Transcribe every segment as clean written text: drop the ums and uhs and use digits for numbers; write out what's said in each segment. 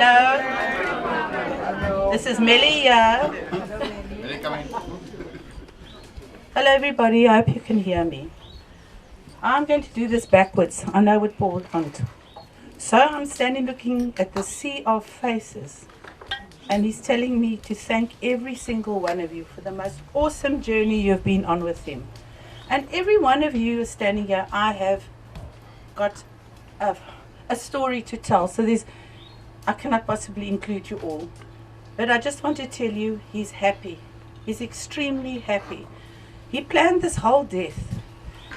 Hello. This is Millie here. Hello everybody, I hope you can hear me. I'm going to do this backwards. I know what Paul would want. So I'm standing looking at the sea of faces. And he's telling me to thank every single one of you for the most awesome journey you've been on with him. And every one of you is standing here, I have got a story to tell. So I cannot possibly include you all. But I just want to tell you, he's happy. He's extremely happy. He planned this whole death.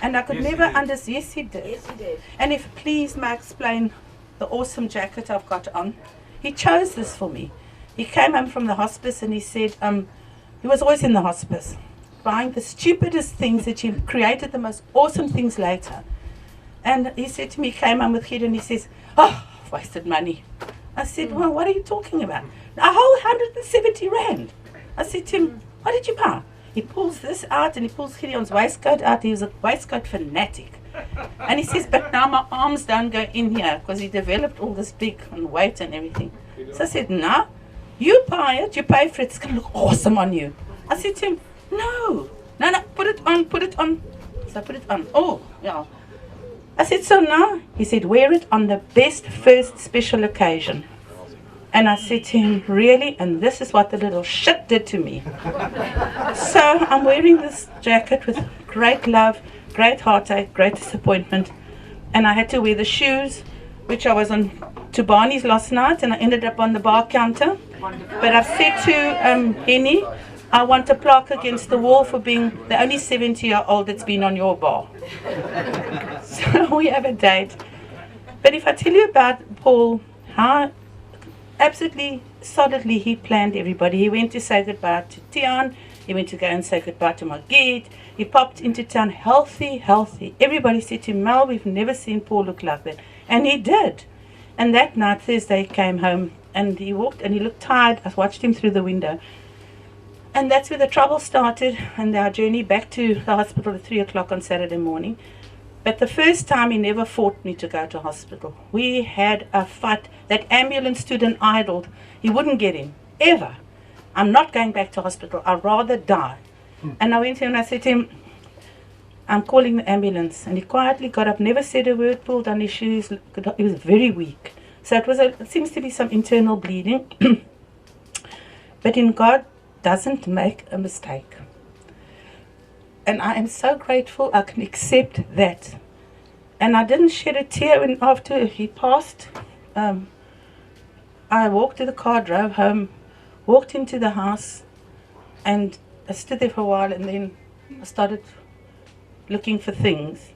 And I could never understand. Yes, he did. Yes, he did. And if please may I explain the awesome jacket I've got on. He chose this for me. He came home from the hospice and he said, he was always in the hospice, buying the stupidest things that he created the most awesome things later. And he said to me, he came home with kid and he says, oh, I've wasted money. I said, well, what are you talking about? A whole 170 rand. I said to him, what did you buy? He pulls this out and he pulls Gideon's waistcoat out. He was a waistcoat fanatic. And he says, but now my arms don't go in here because he developed all this big and weight and everything. So I said, no, you buy it, you pay for it, it's going to look awesome on you. I said to him, no, put it on. So I put it on. Oh, yeah. I said, so now? He said, wear it on the best first special occasion. And I said to him, really? And this is what the little shit did to me. So I'm wearing this jacket with great love, great heartache, great disappointment. And I had to wear the shoes, which I was on to Barney's last night, and I ended up on the bar counter. But I've said to Henny, I want a plaque against the wall for being the only 70-year-old that's been on your bar. So we have a date. But if I tell you about Paul, how absolutely solidly he planned everybody. He went to say goodbye to Tian. He went to go and say goodbye to Margit. He popped into town healthy. Everybody said to him, Mel, we've never seen Paul look like that. And he did. And that night, Thursday, he came home and he walked and he looked tired. I watched him through the window. And that's where the trouble started and our journey back to the hospital at 3 o'clock on Saturday morning. But the first time he never fought me to go to hospital. We had a fight. That ambulance stood and idled. He wouldn't get in, ever. I'm not going back to hospital. I'd rather die. And I went to him and I said to him, I'm calling the ambulance. And he quietly got up, never said a word, pulled on his shoes. He was very weak. So it seems to be some internal bleeding. But in God doesn't make a mistake. And I am so grateful I can accept that. And I didn't shed a tear when after he passed. I walked to the car, drove home, walked into the house, and I stood there for a while, and then I started looking for things.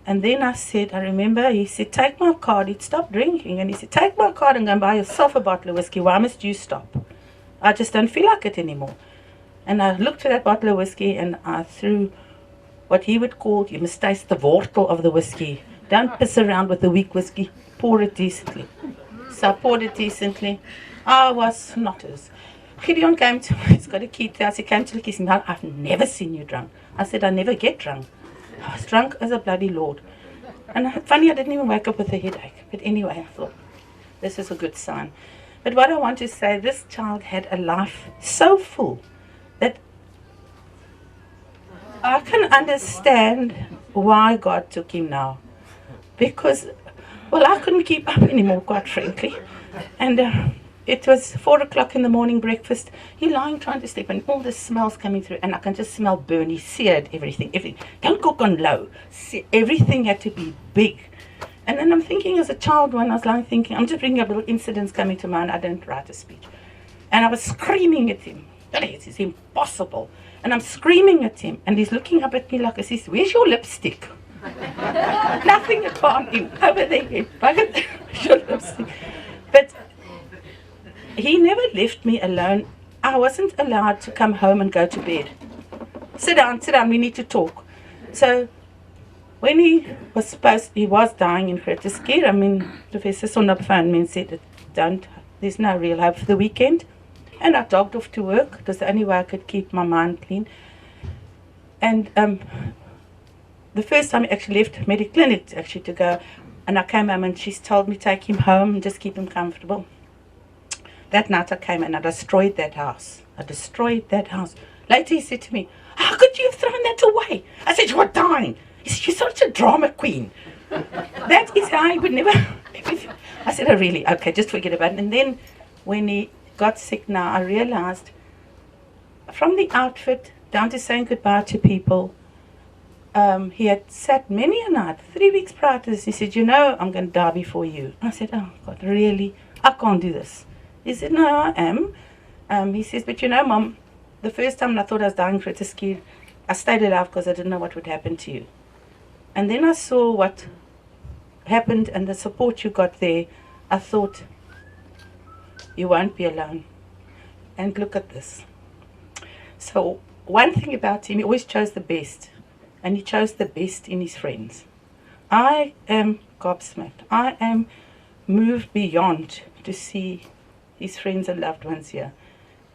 And then I remember he said, take my card. He'd stopped drinking, and he said, take my card and go and buy yourself a bottle of whiskey. Why must you stop? I just don't feel like it anymore. And I looked for that bottle of whiskey and I threw what he would call, you must taste the wortel of the whiskey. Don't piss around with the weak whiskey. Pour it decently. So I poured it decently. I was not as. Gideon came to me, he's got a key to us. He came to look, he said, I've never seen you drunk. I said, I never get drunk. I was drunk as a bloody lord. And funny, I didn't even wake up with a headache. But anyway, I thought, this is a good sign. But what I want to say, this child had a life so full that I can understand why God took him now. Because, well, I couldn't keep up anymore, quite frankly. And it was 4 o'clock in the morning breakfast. He lying trying to sleep and all the smells coming through. And I can just smell burny, seared, everything. Don't cook on low. Everything had to be big. And then I'm thinking as a child when I was lying thinking, I'm just bringing up little incidents coming to mind. I didn't write a speech. And I was screaming at him. It is impossible. And I'm screaming at him. And he's looking up at me like, he says, where's your lipstick? Nothing upon him. Over there. Where's your lipstick? But he never left me alone. I wasn't allowed to come home and go to bed. Sit down, we need to talk. So when he was dying in Groote Schuur, I mean, Professor Sonop phoned me and said, there's no real hope for the weekend. And I dogged off to work. It was the only way I could keep my mind clean. And the first time I actually left Mediclinic actually to go, and I came home and she's told me take him home and just keep him comfortable. that night I came and I destroyed that house. I destroyed that house. Later he said to me, how could you have thrown that away? I said, you were dying. He said, you're such a drama queen. That is how he would never... I said, oh really? Okay, just forget about it. And then when he got sick now, I realized from the outfit down to saying goodbye to people, he had sat many a night, 3 weeks prior to this. He said, you know, I'm going to die before you. I said, oh God, really? I can't do this. He said, no, I am. He says, but you know, Mom, the first time I thought I was dying for a ski, I stayed alive because I didn't know what would happen to you. And then I saw what happened and the support you got there. I thought, you won't be alone. And look at this. So one thing about him, he always chose the best. And he chose the best in his friends. I am gobsmacked. I am moved beyond to see his friends and loved ones here.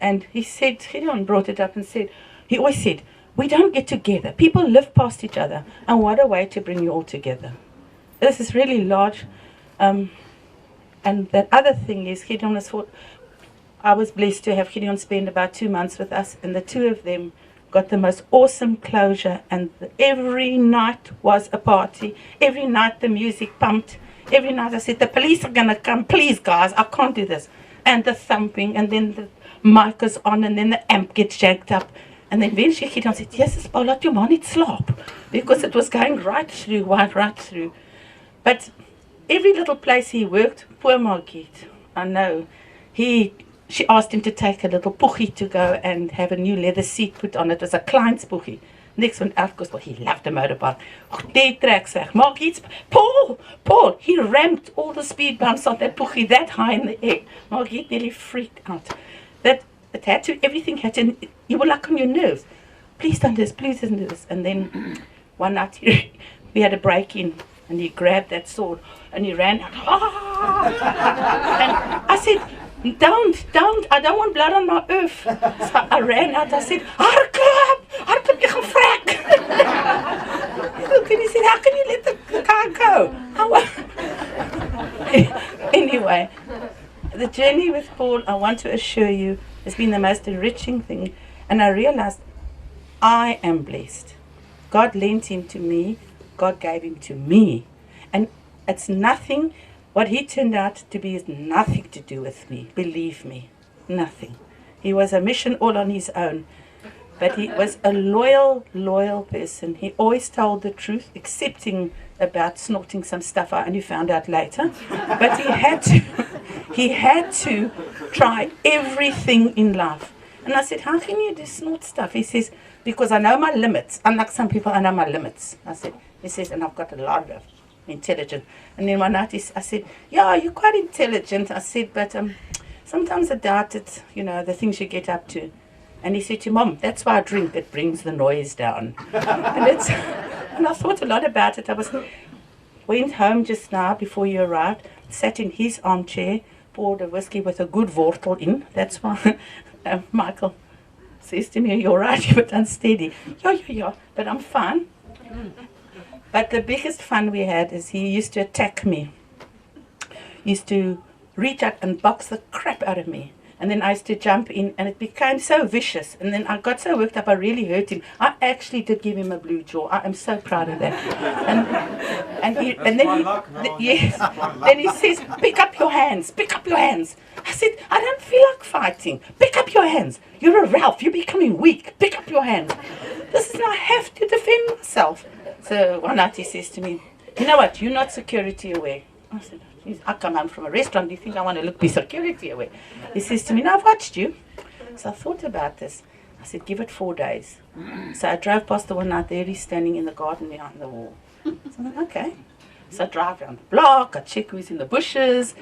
And he said, Gideon brought it up and said, he always said, we don't get together. People live past each other. And what a way to bring you all together. This is really large. And that other thing is, Gideon was I was blessed to have Gideon spend about 2 months with us. And the two of them got the most awesome closure. And every night was a party. Every night the music pumped. Every night I said, the police are going to come. Please, guys, I can't do this. And the thumping. And then the mic is on. And then the amp gets jacked up. And then eventually Gideon said, yes, Paul, laat jou man niet slaap. Because it was going right through, right through. But every little place he worked, poor Margit, I know, she asked him to take a little poegie to go and have a new leather seat put on. It was a client's poegie. Next one out, because he loved a motorbike. Dead tracks weg. Margit, Paul, he ramped all the speed bumps on that poegie that high in the air. Margit nearly freaked out. It had to, everything had to, you were like on your nerves. Please don't do this, please don't do this. And then one night we had a break-in and he grabbed that sword and he ran out. And I said, don't, I don't want blood on my earth. So I ran out, I said, hardloop, jy gaan vrek. Look, and he said, how can you let the car go? Anyway, the journey with Paul, I want to assure you, has been the most enriching thing. And I realized I am blessed. God lent him to me. God gave him to me. And it's nothing, what he turned out to be is nothing to do with me. Believe me, nothing. He was a mission all on his own. But he was a loyal person. He always told the truth, excepting about snorting some stuff I only found out later. But he had to try everything in life. And I said, how can you do snort stuff? He says, because I know my limits. Unlike some people, I know my limits. He says, and I've got a lot of intelligence. And then one night I said, yeah, you're quite intelligent. I said, but sometimes I doubt it, the things you get up to. And he said to Mom, that's why I drink. It brings the noise down. And I thought a lot about it. Went home just now before you arrived, sat in his armchair, poured a whiskey with a good wortel in. That's why Michael says to me, you're right, you're a bit unsteady. Yeah, but I'm fine. But the biggest fun we had is he used to attack me. He used to reach out and box the crap out of me. And then I used to jump in, and it became so vicious. And then I got so worked up, I really hurt him. I actually did give him a blue jaw. I am so proud of that. Then he says, pick up your hands, pick up your hands. I said, I don't feel like fighting. Pick up your hands. You're a Ralph, you're becoming weak. Pick up your hands. This is, I have to defend myself. So one night he says to me, you know what, you're not security aware. I said, I come home from a restaurant, do you think I want to look be security away? He says to me, no, I've watched you. So I thought about this. I said, give it 4 days. So I drove past the one night there, he's standing in the garden behind the wall. So I thought, okay. So I drive around the block, I check who's in the bushes,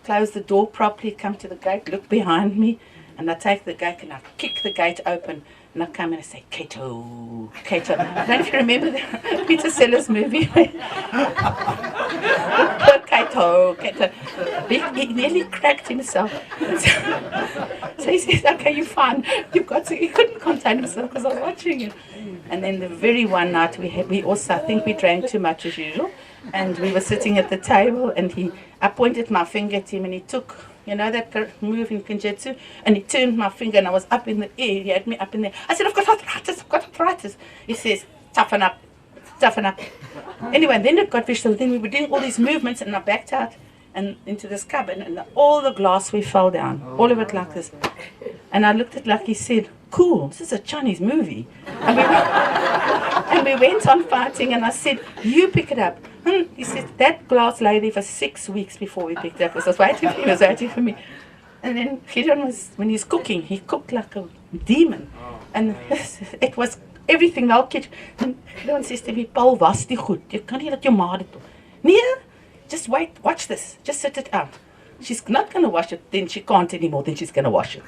close the door properly, come to the gate, look behind me, and I take the gate and I kick the gate open. And I come in and I say, Kato. I don't know if you remember the Peter Sellers movie. Kato. He nearly cracked himself. So he says, okay, you're fine. You've got to. He couldn't contain himself because I was watching him. And then the very one night we also, I think we drank too much as usual. And we were sitting at the table and I pointed my finger at him and he took You know that move in Kinjutsu? And he turned my finger and I was up in the air. He had me up in there. I said, I've got arthritis, I've got arthritis. He says, toughen up, toughen up. Anyway, then it got vicious. Then we were doing all these movements and I backed out and into this cupboard and all the glassware fell down. All of it like this. And I looked at Lucky, said, cool, this is a Chinese movie. And we went on fighting and I said, you pick it up. He said, that glass lay there for 6 weeks before we picked it up. Because I was waiting for him, he was waiting for me. And then Gideon was, when he's cooking, he cooked like a demon. And it was everything. The whole kitchen. And Gideon says to me, Paul, was die goed. You can't let your ma dit doen. Nee, just wait, watch this. Just sit it out. She's not going to wash it, then she can't anymore, then she's going to wash it.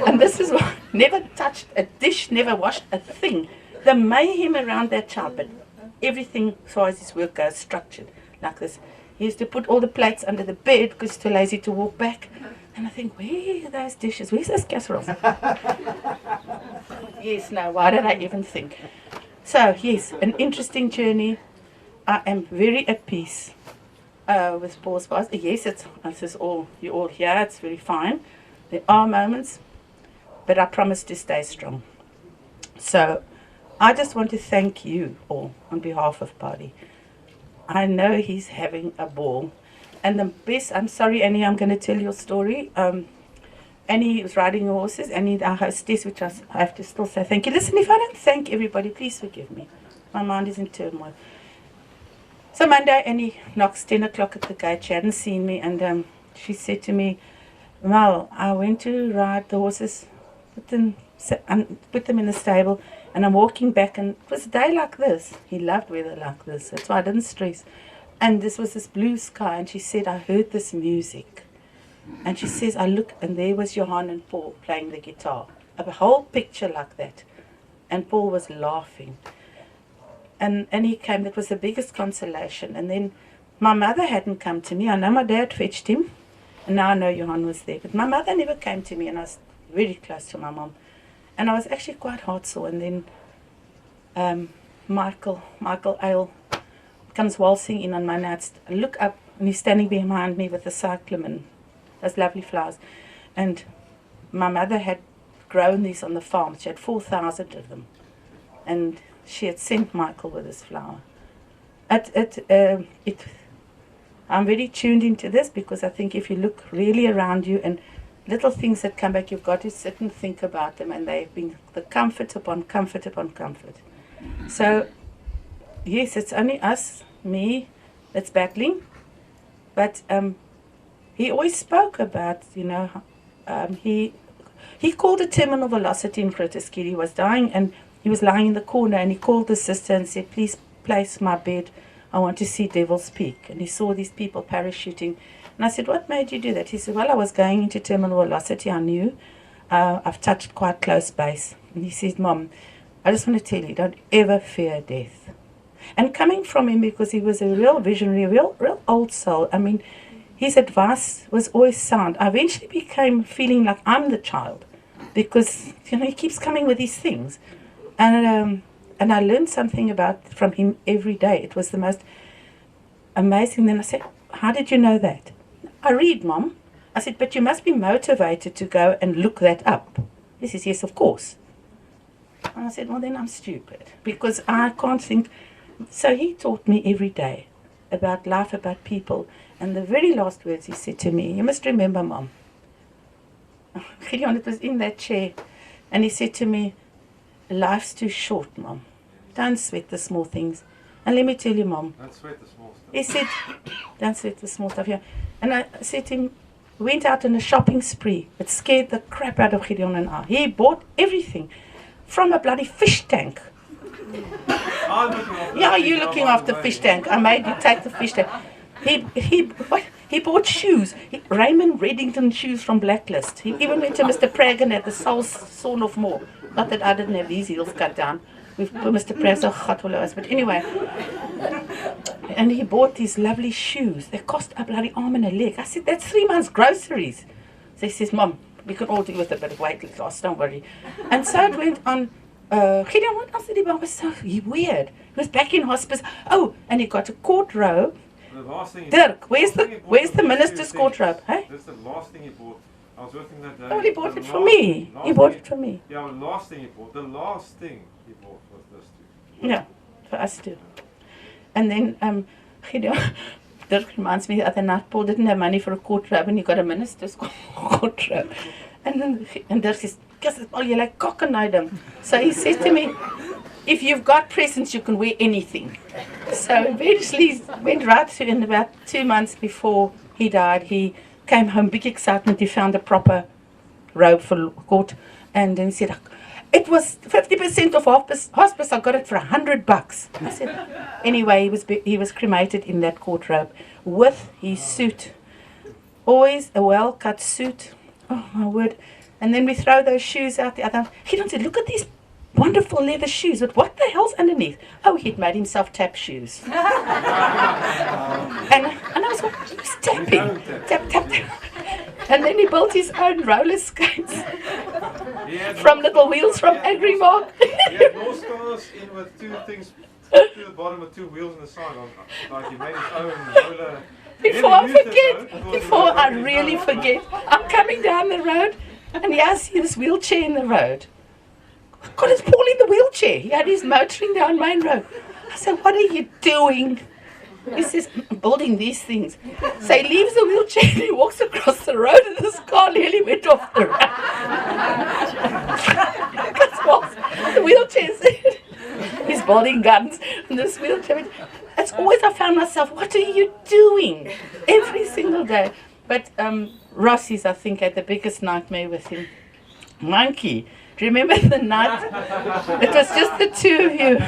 And this is why, never touched a dish, never washed a thing. The mayhem around that child, but everything as far as his work goes, structured like this. He used to put all the plates under the bed because he's too lazy to walk back. And I think, where are those dishes? Where's those casseroles? Yes, no, why did I even think? So, yes, an interesting journey. I am very at peace. With Paul's past. Yes, it's all, you're all here, it's very fine. There are moments, but I promise to stay strong. So, I just want to thank you all on behalf of Paddy. I know he's having a ball. And the best, I'm sorry Annie, I'm going to tell your story. Annie was riding horses, Annie, our hostess, which I have to still say thank you. Listen, if I don't thank everybody, please forgive me. My mind is in turmoil. So Monday, Annie knocks 10 o'clock at the gate. She hadn't seen me, and she said to me, Mal, I went to ride the horses, put them in the stable, and I'm walking back, and it was a day like this. He loved weather like this. That's why I didn't stress. And this was this blue sky, and she said, I heard this music. And she says, I look, and there was Johan and Paul playing the guitar. A whole picture like that. And Paul was laughing. And he came, that was the biggest consolation. And then my mother hadn't come to me. I know my dad fetched him, and now I know Johan was there. But my mother never came to me, and I was very close to my mom. And I was actually quite heartsore. And then Michael Ale comes waltzing in on my nights. I look up, and he's standing behind me with the cyclamen, those lovely flowers. And my mother had grown these on the farm. She had 4,000 of them. And she had sent Michael with this flower. I'm very tuned into this because I think if you look really around you and little things that come back, you've got to sit and think about them, and they've been the comfort upon comfort upon comfort. So, yes, it's only us, me, that's battling. But he always spoke about, he called it terminal velocity in Groote Schuur. He was dying, and he was lying in the corner, and he called the sister and said, please place my bed. I want to see Devil's Peak. And he saw these people parachuting. And I said, what made you do that? He said, well, I was going into terminal velocity. I knew. I've touched quite close base. And he said, Mom, I just want to tell you, don't ever fear death. And coming from him, because he was a real visionary, a real old soul. I mean, his advice was always sound. I eventually became feeling like I'm the child. Because, he keeps coming with these things. And I learned something from him every day. It was the most amazing. Then I said, how did you know that? I read, Mom. I said, but you must be motivated to go and look that up. He says, yes, of course. And I said, well, then I'm stupid because I can't think. So he taught me every day about life, about people. And the very last words he said to me, you must remember, Mom. Gideon, it was in that chair. And he said to me, life's too short, Mom. Don't sweat the small things. And let me tell you, Mom. Don't sweat the small stuff. He said, don't sweat the small stuff, yeah. And I said to him, went out on a shopping spree. It scared the crap out of Gideon and I. He bought everything. From a bloody fish tank. Yeah, you're looking after the fish tank. I made you take the fish tank. He bought shoes. Raymond Reddington shoes from Blacklist. He even went to Mr. Prague and had the soles sawn off more. Not that I didn't have these heels cut down. We've put Mr. Prague so hot all over. But anyway. And he bought these lovely shoes. They cost a bloody arm and a leg. I said, that's 3 months' groceries. So he says, Mom, we can all deal with a bit of weight loss, don't worry. And so it went on. Gideon, what else did he buy? It was so weird. He was back in hospice. Oh, and he got a court robe the last thing Dirk, where's the minister's court robe? Hey? That's the last thing he bought. I was working that day. Oh, he bought it for me. He bought it for me. Yeah, the last thing he bought. The last thing he bought was this too. Yeah, for us too. And then, Gideon, Dirk reminds me the other night, Paul didn't have money for a court robe and he got a minister's court robe. And Dirk says, oh, you're like cock-a-nidum. So he says to me, if you've got presents, you can wear anything. So eventually he went right through, and about 2 months before he died, he came home, big excitement, he found a proper robe for court. And then he said, it was 50% of hospice, I got it for $100. I said, anyway, he was cremated in that court robe with his suit. Always a well-cut suit. Oh, my word. And then we throw those shoes out the other. He don't say, look at these wonderful leather shoes, but what the hell's underneath? Oh, he'd made himself tap shoes. and I was like, he was tapping. Tap. And then he built his own roller skates from little wheels from Agrimark. He had more scars in with two things, to the bottom with 2 wheels on the side. Like he made his own roller. Before I really forget, I'm coming down the road and I see this wheelchair in the road. God, it's Paul in the wheelchair. He had his motoring down Main Road. I said, what are you doing? He says, I'm building these things. So he leaves the wheelchair and he walks across the road and this car nearly went off the road. The wheelchair said, he's building guns. And this wheelchair, it's always I found myself, what are you doing? Every single day. But Rossi's, I think, had the biggest nightmare with him. Monkey. Do you remember the night? It was just the 2 of you.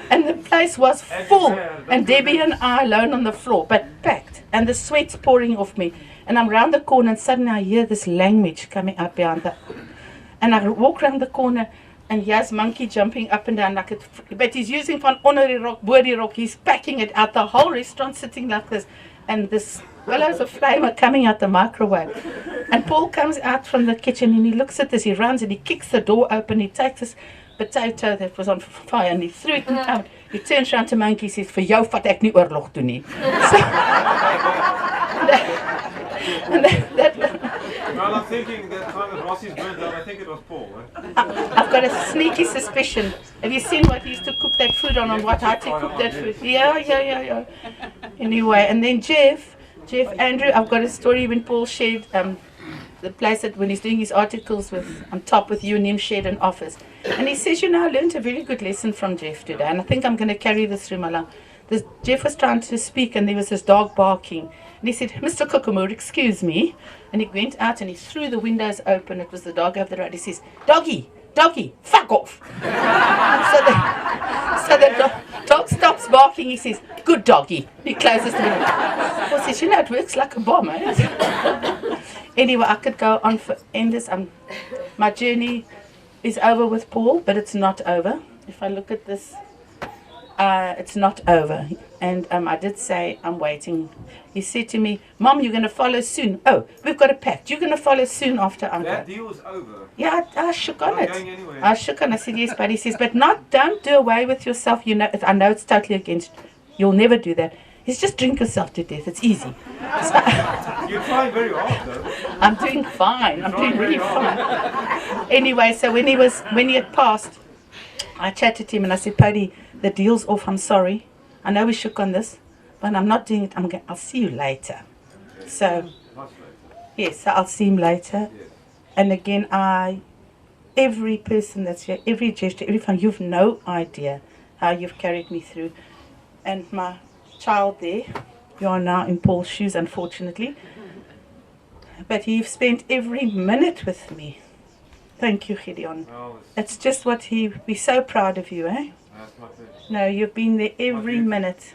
And the place was full. And Debbie and I alone on the floor, but packed. And the sweat's pouring off me. And I'm round the corner and suddenly I hear this language coming up behind the... And I walk round the corner and here's Monkey jumping up and down like it... But he's using van onder die rok, bo die rok. He's packing it out. The whole restaurant sitting like this. And this willows of flame are coming out the microwave. And Paul comes out from the kitchen and he looks at this, he runs and he kicks the door open, he takes this potato that was on fire and he threw it out. He turns around to Monkey and says, vir jou vat ek nie oorlog toe nie. Well, I'm thinking that time that Rossi's burned down, I think it was Paul. I've got a sneaky suspicion. Have you seen what he used to cook that food on what how to cook that food? Yeah. Anyway, and then Jeff Andrew, I've got a story when Paul shared the place that when he's doing his articles on top with you and him shared an office. And he says, I learned a very good lesson from Jeff today, and I think I'm going to carry this through my life. Jeff was trying to speak and there was this dog barking. And he said, Mr. Kokomoor, excuse me. And he went out and he threw the windows open. It was the dog over the road. He says, doggy, fuck off. so the dog stops barking. He says, good doggy. He closes the window. Paul says, it works like a bomb, eh? Anyway, I could go on for endless. My journey is over with Paul, but it's not over. If I look at this, it's not over. And I did say, I'm waiting. He said to me, Mom, you're going to follow soon. Oh, we've got a pact. You're going to follow soon after Uncle. That deal is over. Yeah, I shook on it. Going anywhere. I shook on it. I said, yes, but he says, but don't do away with yourself. I know it's totally against, you'll never do that. He's just drink yourself to death. It's easy. You're trying very hard, though. I'm doing fine. I'm doing really fine. Anyway, so when he had passed, I chatted to him and I said, Paddy, the deal's off. I'm sorry. I know we shook on this, but I'm not doing it. I'll see you later. Okay. So, Much later. yes, so I'll see him later. Yes. And again, every person that's here, every gesture, everything, you've no idea how you've carried me through. And my child there, you are now in Paul's shoes, unfortunately. But you've spent every minute with me. Thank you, Gideon. Well, It's just what we're so proud of you, eh? that's my pleasure. No, you've been there every minute.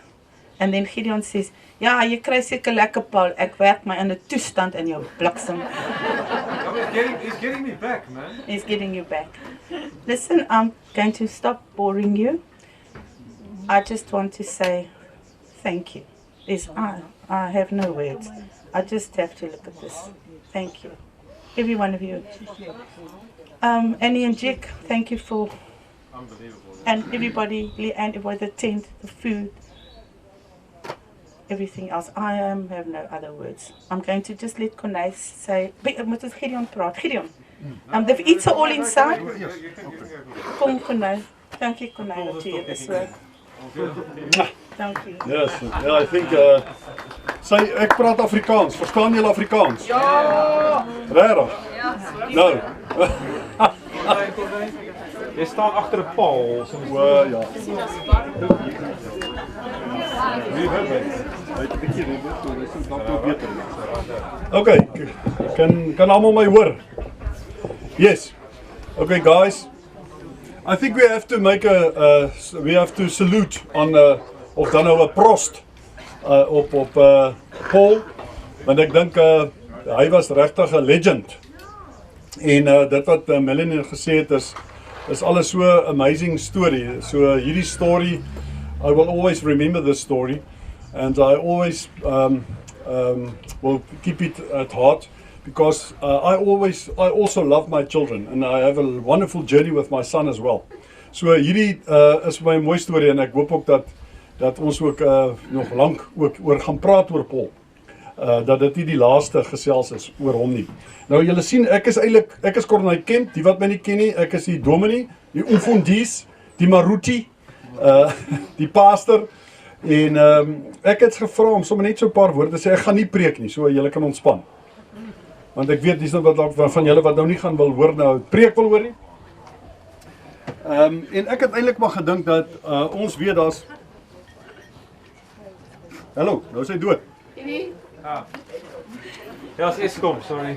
And then Gideon says, ja, jy kry seker lekker Paul. Ek werk my in 'n toestand in jou bliksem. He's getting me back, man. He's getting you back. Listen, I'm going to stop boring you. I just want to say thank you. I have no words. I just have to look at this. Thank you. Every one of you. Annie and Jack, thank you for... Unbelievable. And everybody, and everybody, the tent, the food. everything else. I have no other words. I'm going to just let Corné say, moet ons Gideon praat? Gideon, they've eaten all inside. Kom Corné. Dankie Corné dat jy hier is. Dankie. Yes, yeah, I think ek praat Afrikaans. Verstaan julle Afrikaans? Ja. Regtig? Ja. Nou. Jy staan agter 'n paal. Ja. Wie weet het? Ek dink jy dit dalk beter. Okay, kan almal my hoor? Yes. Okay guys. I think we have to make we have to salute on of dan nou 'n prost op Paul, want ek dink hy was regtig 'n legend. En dit wat Melanie gesê het is alles so amazing story. So hierdie story, I will always remember this story, and I always will keep it at heart, because I also love my children, and I have a wonderful journey with my son as well. So hierdie is my mooi storie, en ek hoop ook dat ons ook nog lank ook oor gaan praat oor Paul. Dat dit nie die laaste gesels is oor hom nie. Nou julle sien, ek is Corné Kemp, die wat my nie ken nie, ek is die dominee, die Umfundis, die Maruti, die pastor, en ek het gevra om sommer net so 'n paar woorde te sê. Ek gaan nie preek nie, so julle kan ontspan. Want ek weet dis nou wat van julle wat nou nie gaan wil hoor nou preek wil hoor nie. En ek het eintlik maar gedink dat ons weet daar's hallo, nou is hy dood. Ja, as Eskom, sorry.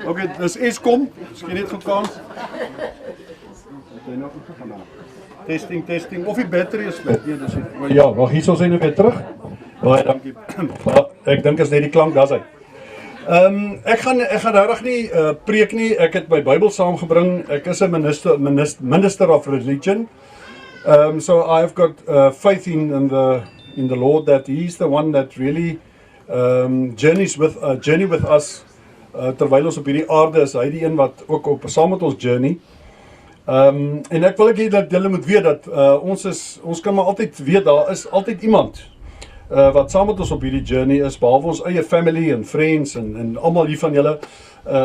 Okay, dis Eskom. Skien net gekans. Het hy nou goed gegaan nou? Testing. Of die battery is flat. Nee, dis ja, wag, hier sal sy nou weer terug. Baie dankie. Ek dink is net die klank, daar's hy. Ek gaan regtig nie preek nie. Ek het my Bybel saamgebring. Ek is 'n minister of religion. So I have got faith in the Lord, that He's the one that really journey with us terwyl ons op hierdie aarde is. Hy die een wat ook saam met ons journey. En ek wil ek hê dat julle moet weet dat ons kan maar altyd weet, daar is altyd iemand wat saam met ons op hierdie journey is, behalwe ons eie family en friends en almal hier van julle,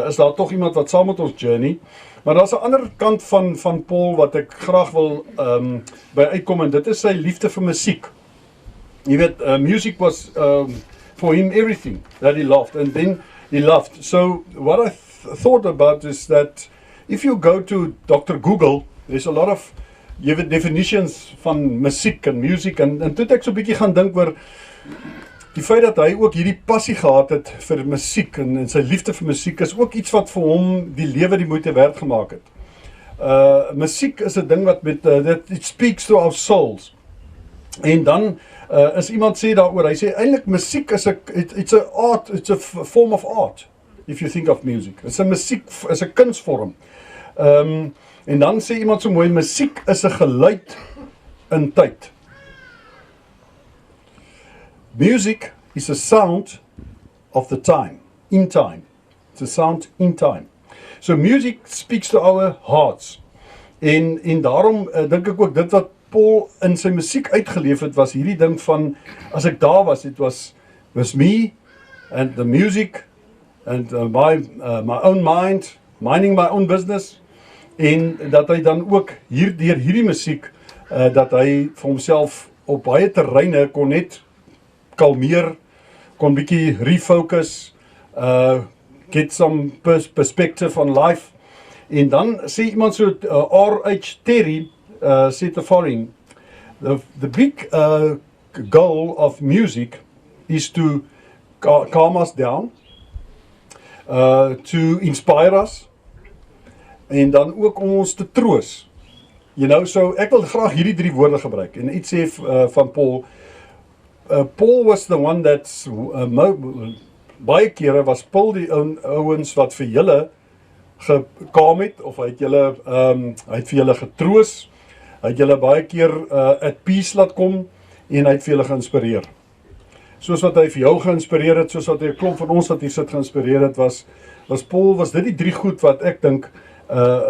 is daar tog iemand wat saam met ons journey. Maar daar's 'n ander kant van Paul wat ek graag wil by uitkom, en dit is sy liefde vir musiek. Jy weet, music was for him everything that he loved, and then he loved. So what I thought about is that if you go to Dr. Google, there's a lot of definitions van musiek en music, en toe het ek so 'n bietjie gaan dink oor die feit dat hy ook hierdie passie gehad het vir musiek, en sy liefde vir musiek is ook iets wat vir hom die lewe die moeite werd gemaak het. Musiek is 'n ding wat that it speaks to our souls. En dan is iemand sê daaroor, hy sê eintlik musiek is it's a form of art, if you think of music. It's a musiek is 'n kunsvorm. En dan sê iemand so mooi, musiek is 'n geluid in tyd. Music is a sound of the time, in time. It's a sound in time. So music speaks to our hearts. En daarom dink ek ook dit wat Paul in sy musiek uitgeleef het, was hierdie ding van, as ek daar was, it was me and the music and my own mind, minding my own business, en dat hy dan ook deur hierdie musiek, dat hy vir homself op baie terreine kon net kalmeer, kon bietjie refocus, get some perspective on life. En dan sê iemand so, R.H. Terry, said the following: the big goal of music is to calm us down, to inspire us, en dan ook om ons te troos. You know, so ek wil graag hierdie 3 woorde gebruik en iets sê van Paul. Paul was the one that's baie kere was Paul die ouens wat vir julle gekaam het, of hy het vir julle getroos. Hy het julle baie keer at peace laat kom, en hy het vir julle geïnspireer. Soos wat hy vir jou geïnspireer het, soos wat hy 'n klomp van ons wat hier sit geïnspireer het, was Paul, was dit die 3 goed wat ek dink,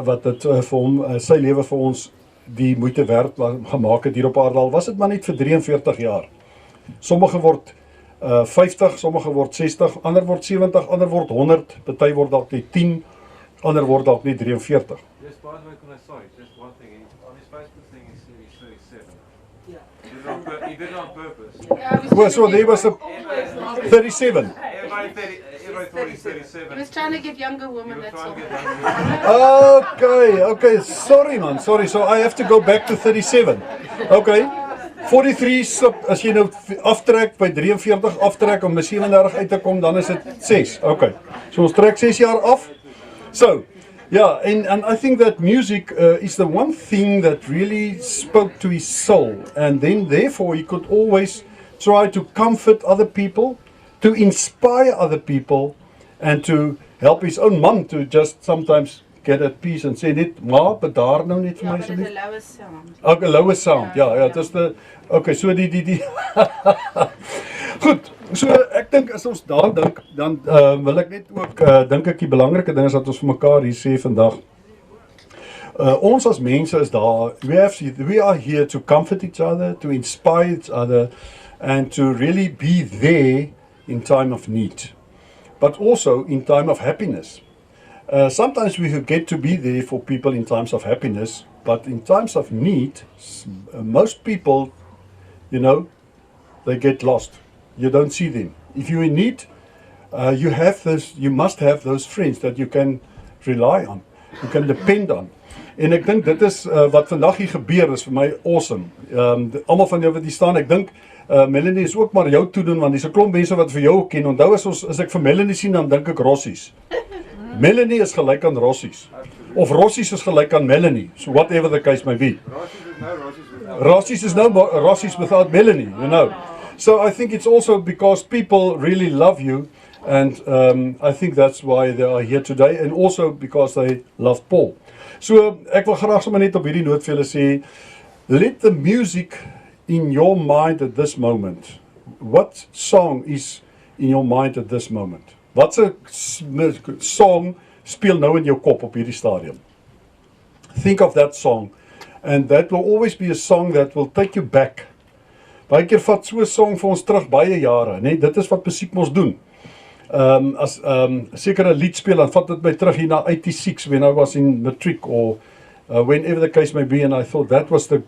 wat dit vir hom, sy lewe vir ons die moeite werd gemaak het hier op aarde. Al was dit maar net vir 43 jaar. Sommige word 50, sommige word 60, ander word 70, ander word 100, party word dalk net 10, ander word dalk net 43. Just by the way, can I sorry, just one thing. On his Facebook thing, he's 37. Yeah. He did it on purpose. Well, so there was a 37. Everybody thought he's 37. He was trying to get younger women, that's all. Okay, sorry man, sorry, so I have to go back to 37. Okay, 43, as jy nou aftrek, by 43 aftrek om by 37 uit te kom, dan is dit 6. Okay, so ons trek 6 jaar af. So, yeah, and I think that music is the one thing that really spoke to his soul, and then therefore he could always try to comfort other people, to inspire other people, and to help his own mum to just sometimes get at peace and say net, maar bedaar nou net vir my But it's asseblief. a lower sound. Okay, lower sound. Ja, dis die okay, so die Goed. So ek dink as ons daar dink, dan wil ek net ook dink ek die belangrike ding is dat ons vir mekaar hier sê vandag. Ons as mense is daar. We are here to comfort each other, to inspire each other, and to really be there in time of need, but also in time of happiness. Sometimes we get to be there for people in times of happiness, but in times of need, most people, you know, they get lost. You don't see them. If you're in need, you must have those friends that you can rely on, you can depend on. En ek dink dit is wat vandag hier gebeur is vir my awesome. Almal van julle wat hier staan, ek dink Melanie is ook maar jou toedoen, want dis 'n klomp mense wat vir jou ken. Onthou as ek vir Melanie sien, dan dink ek Rossies. Melanie is gelyk aan Rossies. Of Rossies is gelyk aan Melanie. So whatever the case may be. Rossies is no Rossies without Melanie, you know. So I think it's also because people really love you, and I think that's why they are here today, and also because they love Paul. So ek wil graag sommer net op hierdie noot vir julle sê, let the music in your mind at this moment. What song is in your mind at this moment? Wat 'n song speel nou in jou kop op hierdie stadium? Think of that song, and that will always be a song that will take you back. Baie keer vat so 'n song vir ons terug baie jare, né? Dit is wat musiek mos doen. As sekere lied speel, dan vat dit my terug hier na 86 when I was in matric, or whenever the case may be, and I thought that was the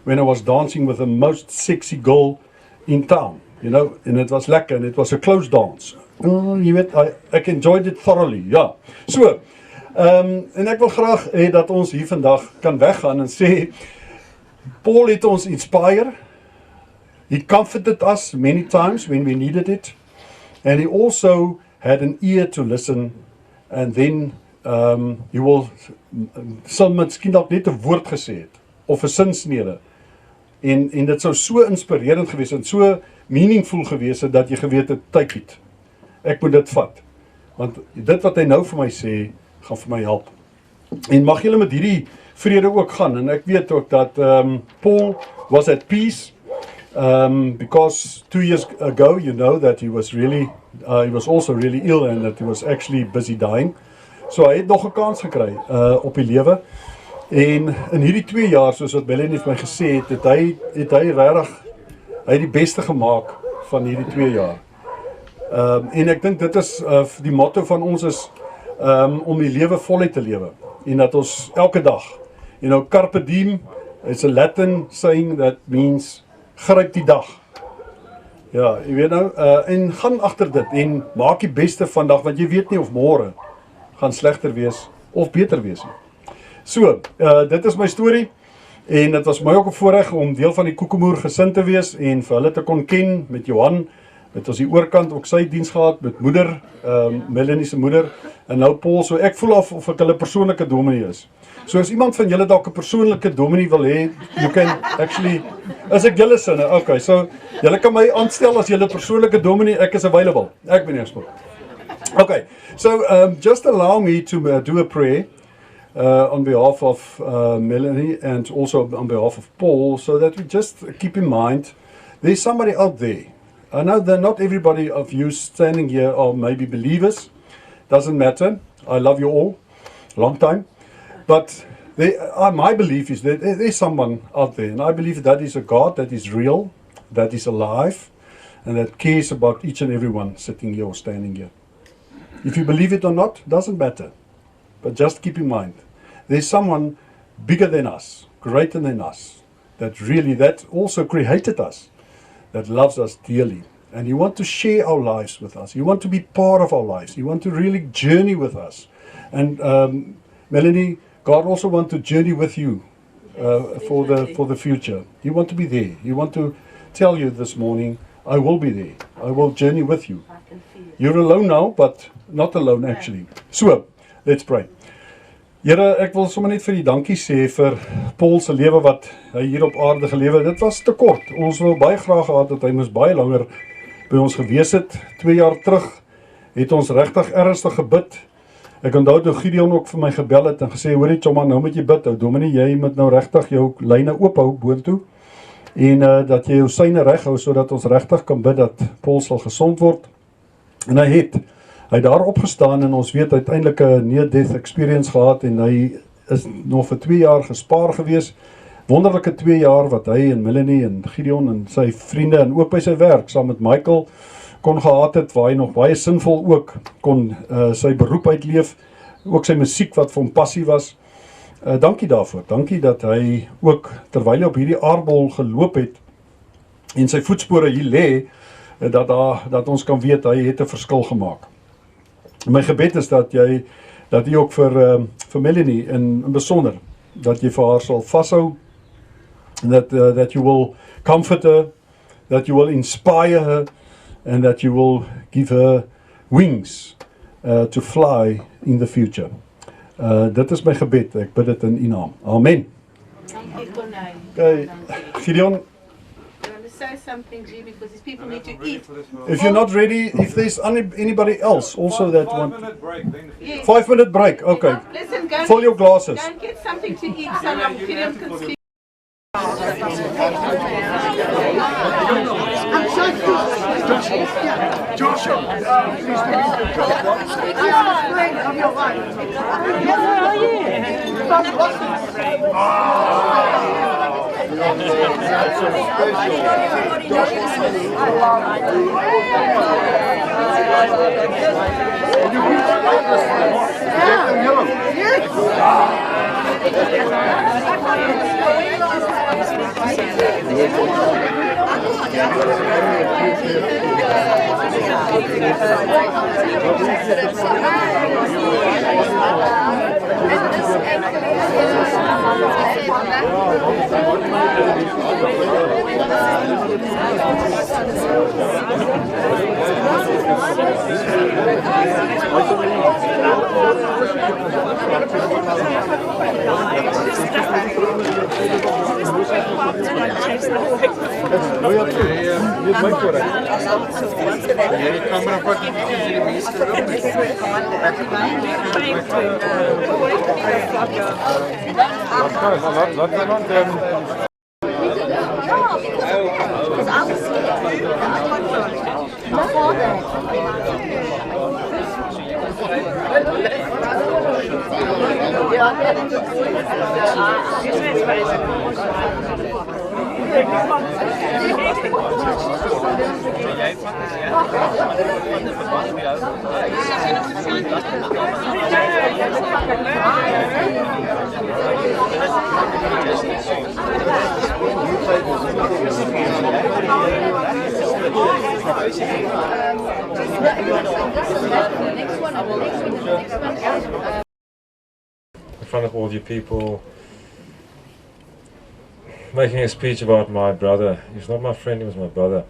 when I was dancing with the most sexy girl in town, you know, and it was lekker, and it was a close dance. Jy weet, ek enjoyed it thoroughly, ja. So, en ek wil graag hê dat ons hier vandag kan weggaan en sê, Paul het ons inspire, he comforted us many times when we needed it, and he also had an ear to listen, and then he will sal miskien dalk net 'n woord gesê het, of 'n sinsnede, en dit sou so inspirerend gewees en so meaningful gewees het, dat jy geweet het, take it. Ek moet dit vat, want dit wat hy nou vir my sê, gaan vir my help. En mag julle met hierdie vrede ook gaan, en ek weet ook dat Paul was at peace, because 2 years ago, you know that he was also really ill, and that he was actually busy dying. So hy het nog 'n kans gekry op die lewe, en in hierdie 2 jaar, soos wat Melanie vir my gesê het, het hy regtig die beste gemaak van hierdie 2 jaar. En ek dink dit is die motto van ons is om die lewe voluit te lewe, en dat ons elke dag, you know, carpe diem is a Latin saying that means gryp die dag. Ja, jy weet nou, en gaan agter dit en maak die beste van dag, want jy weet nie of môre gaan slegter wees of beter wees nie. So, dit is my storie, en dit was my ook 'n voorreg om deel van die Koekemoer gesin te wees en vir hulle te kon ken met Johan. Het ons die oorkant ook sy diens gehad met moeder, Melanie se moeder, en nou Paul, so ek voel of ek hulle persoonlike dominee is. So as iemand van julle dalk 'n persoonlike dominee wil hê, you can actually, as ek julle sinne, okay, so julle kan my aanstel as julle persoonlike dominee, ek is available, ek ben eerspoor. Okay, so just allow me to do a prayer on behalf of Melanie and also on behalf of Paul, so that we just keep in mind, there's somebody out there. I know that not everybody of you standing here are maybe believers. Doesn't matter. I love you all. Long time. But my belief is that there's someone out there. And I believe that is a God that is real, that is alive, and that cares about each and every one sitting here or standing here. If you believe it or not, doesn't matter. But just keep in mind, there's someone bigger than us, greater than us, that also created us, that loves us dearly. And He wants to share our lives with us. He wants to be part of our lives. He wants to really journey with us. And Melanie, God also wants to journey with you for the future. He wants to be there. He wants to tell you this morning, I will be there. I will journey with you. You're alone now, but not alone actually. So, let's pray. Here, ek wil sommer net vir die dankie sê vir Paul se lewe wat hy hier op aarde gelewe het. Dit was te kort. Ons wou baie graag gehad dat hy moes baie langer by ons gewees het. 2 jaar terug het ons regtig ernstig gebid. Ek onthou toe Gideon ook vir my gebel het en gesê, hoorie Choma, nou moet jy bid. Ou Dominee, jy moet nou regtig jou lyne oophou boontoe en dat jy jou syne reg hou sodat ons regtig kan bid dat Paul sal gesond word. En hy het daar opgestaan en ons weet uiteindelik 'n near-death experience gehad en hy is nog vir 2 jaar gespaar gewees. Wonderlike 2 jaar wat hy en Melanie en Gideon en sy vriende en ook by sy werk saam met Michael kon gehad het, waar hy nog baie sinvol ook kon sy beroep uitleef, ook sy musiek wat vir hom passie was. Dankie daarvoor, dankie dat hy ook terwyl hy op hierdie aardbol geloop het en sy voetspore hier lê, dat ons kan weet hy het 'n verskil gemaak. My gebed is dat jy ook vir Melanie in besonder, dat jy vir haar sal vashou, that you will comfort her, that you will inspire her, and that you will give her wings to fly in the future. Dit is my gebed, ek bid dit in U naam. Amen. Dankie, Konijn. Okay, Gideon, You want to say something, G, because these people need to eat. if you're not ready, if there's anybody else also that want... 5-minute break, then Yes. 5-minute break, okay. Listen, go Fill your glasses. and get something to eat so that Gideon can speak. in front of all you people, making a speech about my brother. He's not my friend, he was my brother.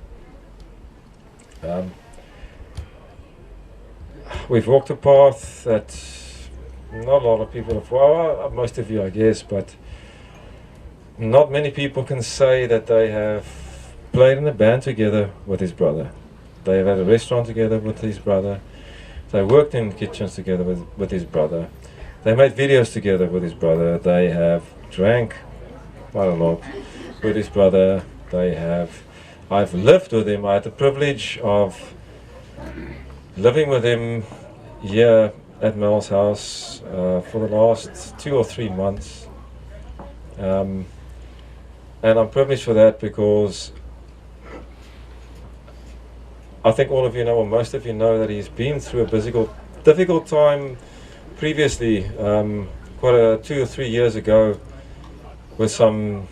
We've walked a path that not a lot of people have, well, most of you I guess, but not many people can say that they have played in a band together with his brother. They have had a restaurant together with his brother. They worked in kitchens together with his brother. They made videos together with his brother. They have drank quite a lot with his brother. I've lived with him. I had the privilege of living with him here at Mel's house for the last 2 or 3 months. And I'm privileged for that because I think all of you know, or most of you know, that he's been through a difficult time previously, quite 2 or 3 years ago, with some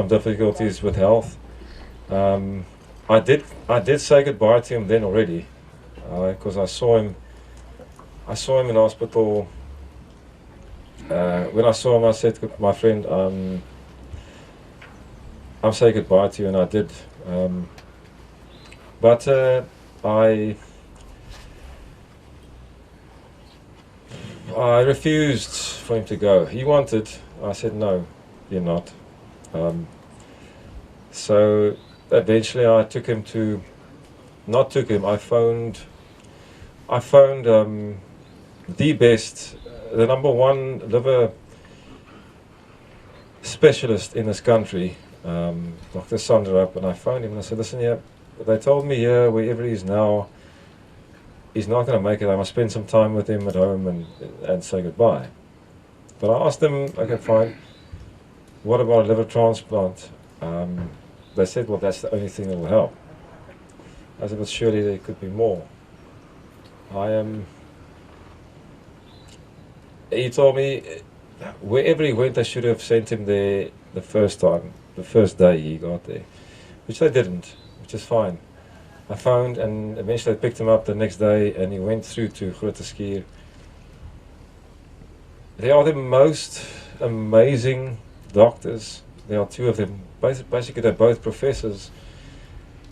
difficulties with health. I did say goodbye to him then already, because I saw him in hospital. When I saw him, I said to my friend, I'm saying goodbye to you, and I did. But I refused for him to go. He wanted. I said, no, you're not. So eventually I took him to, not took him, I phoned the best, the number one liver specialist in this country, Dr. Sandra, and I phoned him and I said, listen here, they told me here, wherever he is now, he's not going to make it. I must spend some time with him at home and say goodbye. But I asked them, okay, fine, what about a liver transplant? They said, well, that's the only thing that will help. I said, but surely there could be more. He told me, wherever he went, I should have sent him there the first day he got there, which they didn't, which is fine. I phoned and eventually I picked him up the next day and he went through to Grooteskuur. They are the most amazing doctors. There are two of them. Basically, they're both professors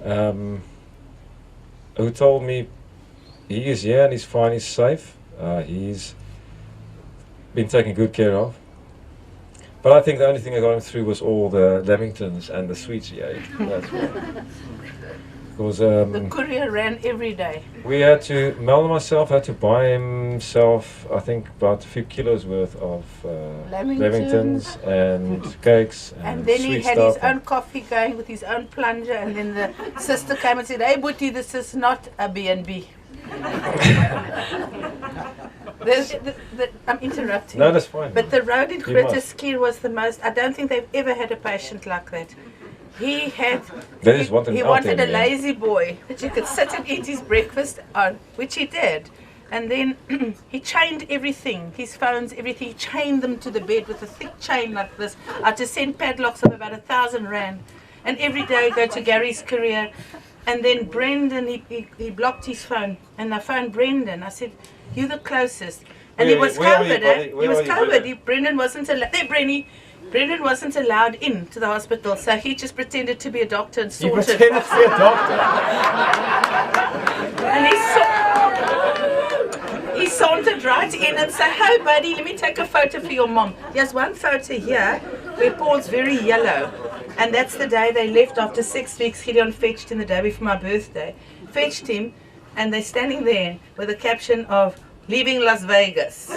who told me he is here and he's fine, he's safe. He's been taken good care of. But I think the only thing I got him through was all the Lamingtons and the sweets he ate. That's why. Because The courier ran every day. we had to, Mel and myself had to buy himself, I think, about a few kilos worth of Lamingtons and cakes And then sweet he had stuff his own coffee going with his own plunger, and then the sister came and said, hey Boetie, this is not a B&B. I'm interrupting. No, that's fine. But the road in You must. Grooteskuur was the most, I don't think they've ever had a patient like that. He had, They just wanted he him out wanted there, a man. lazy boy that you could sit and eat his breakfast on, which he did. And then he chained everything, his phones, everything, he chained them to the bed with a thick chain like this. I had to send padlocks of about 1,000 rand. And every day I go to Gary's courier. And then Brendan, he blocked his phone. And I phoned Brendan. I said, you're the closest. And he was Where are you, COVID, buddy? He Where was are you, COVID. Brendan? Brendan wasn't allowed. There, Brenny. Brendan wasn't allowed in to the hospital, so he just pretended to be a doctor and You sauntered. pretended to be a doctor. And he sauntered right in and said, hey buddy, let me take a photo for your mom. There's one photo here where Paul's very yellow. And that's the day they left after 6 weeks. Gideon fetched him the day before my birthday. Fetched him, and they're standing there with a caption of, leaving Las Vegas.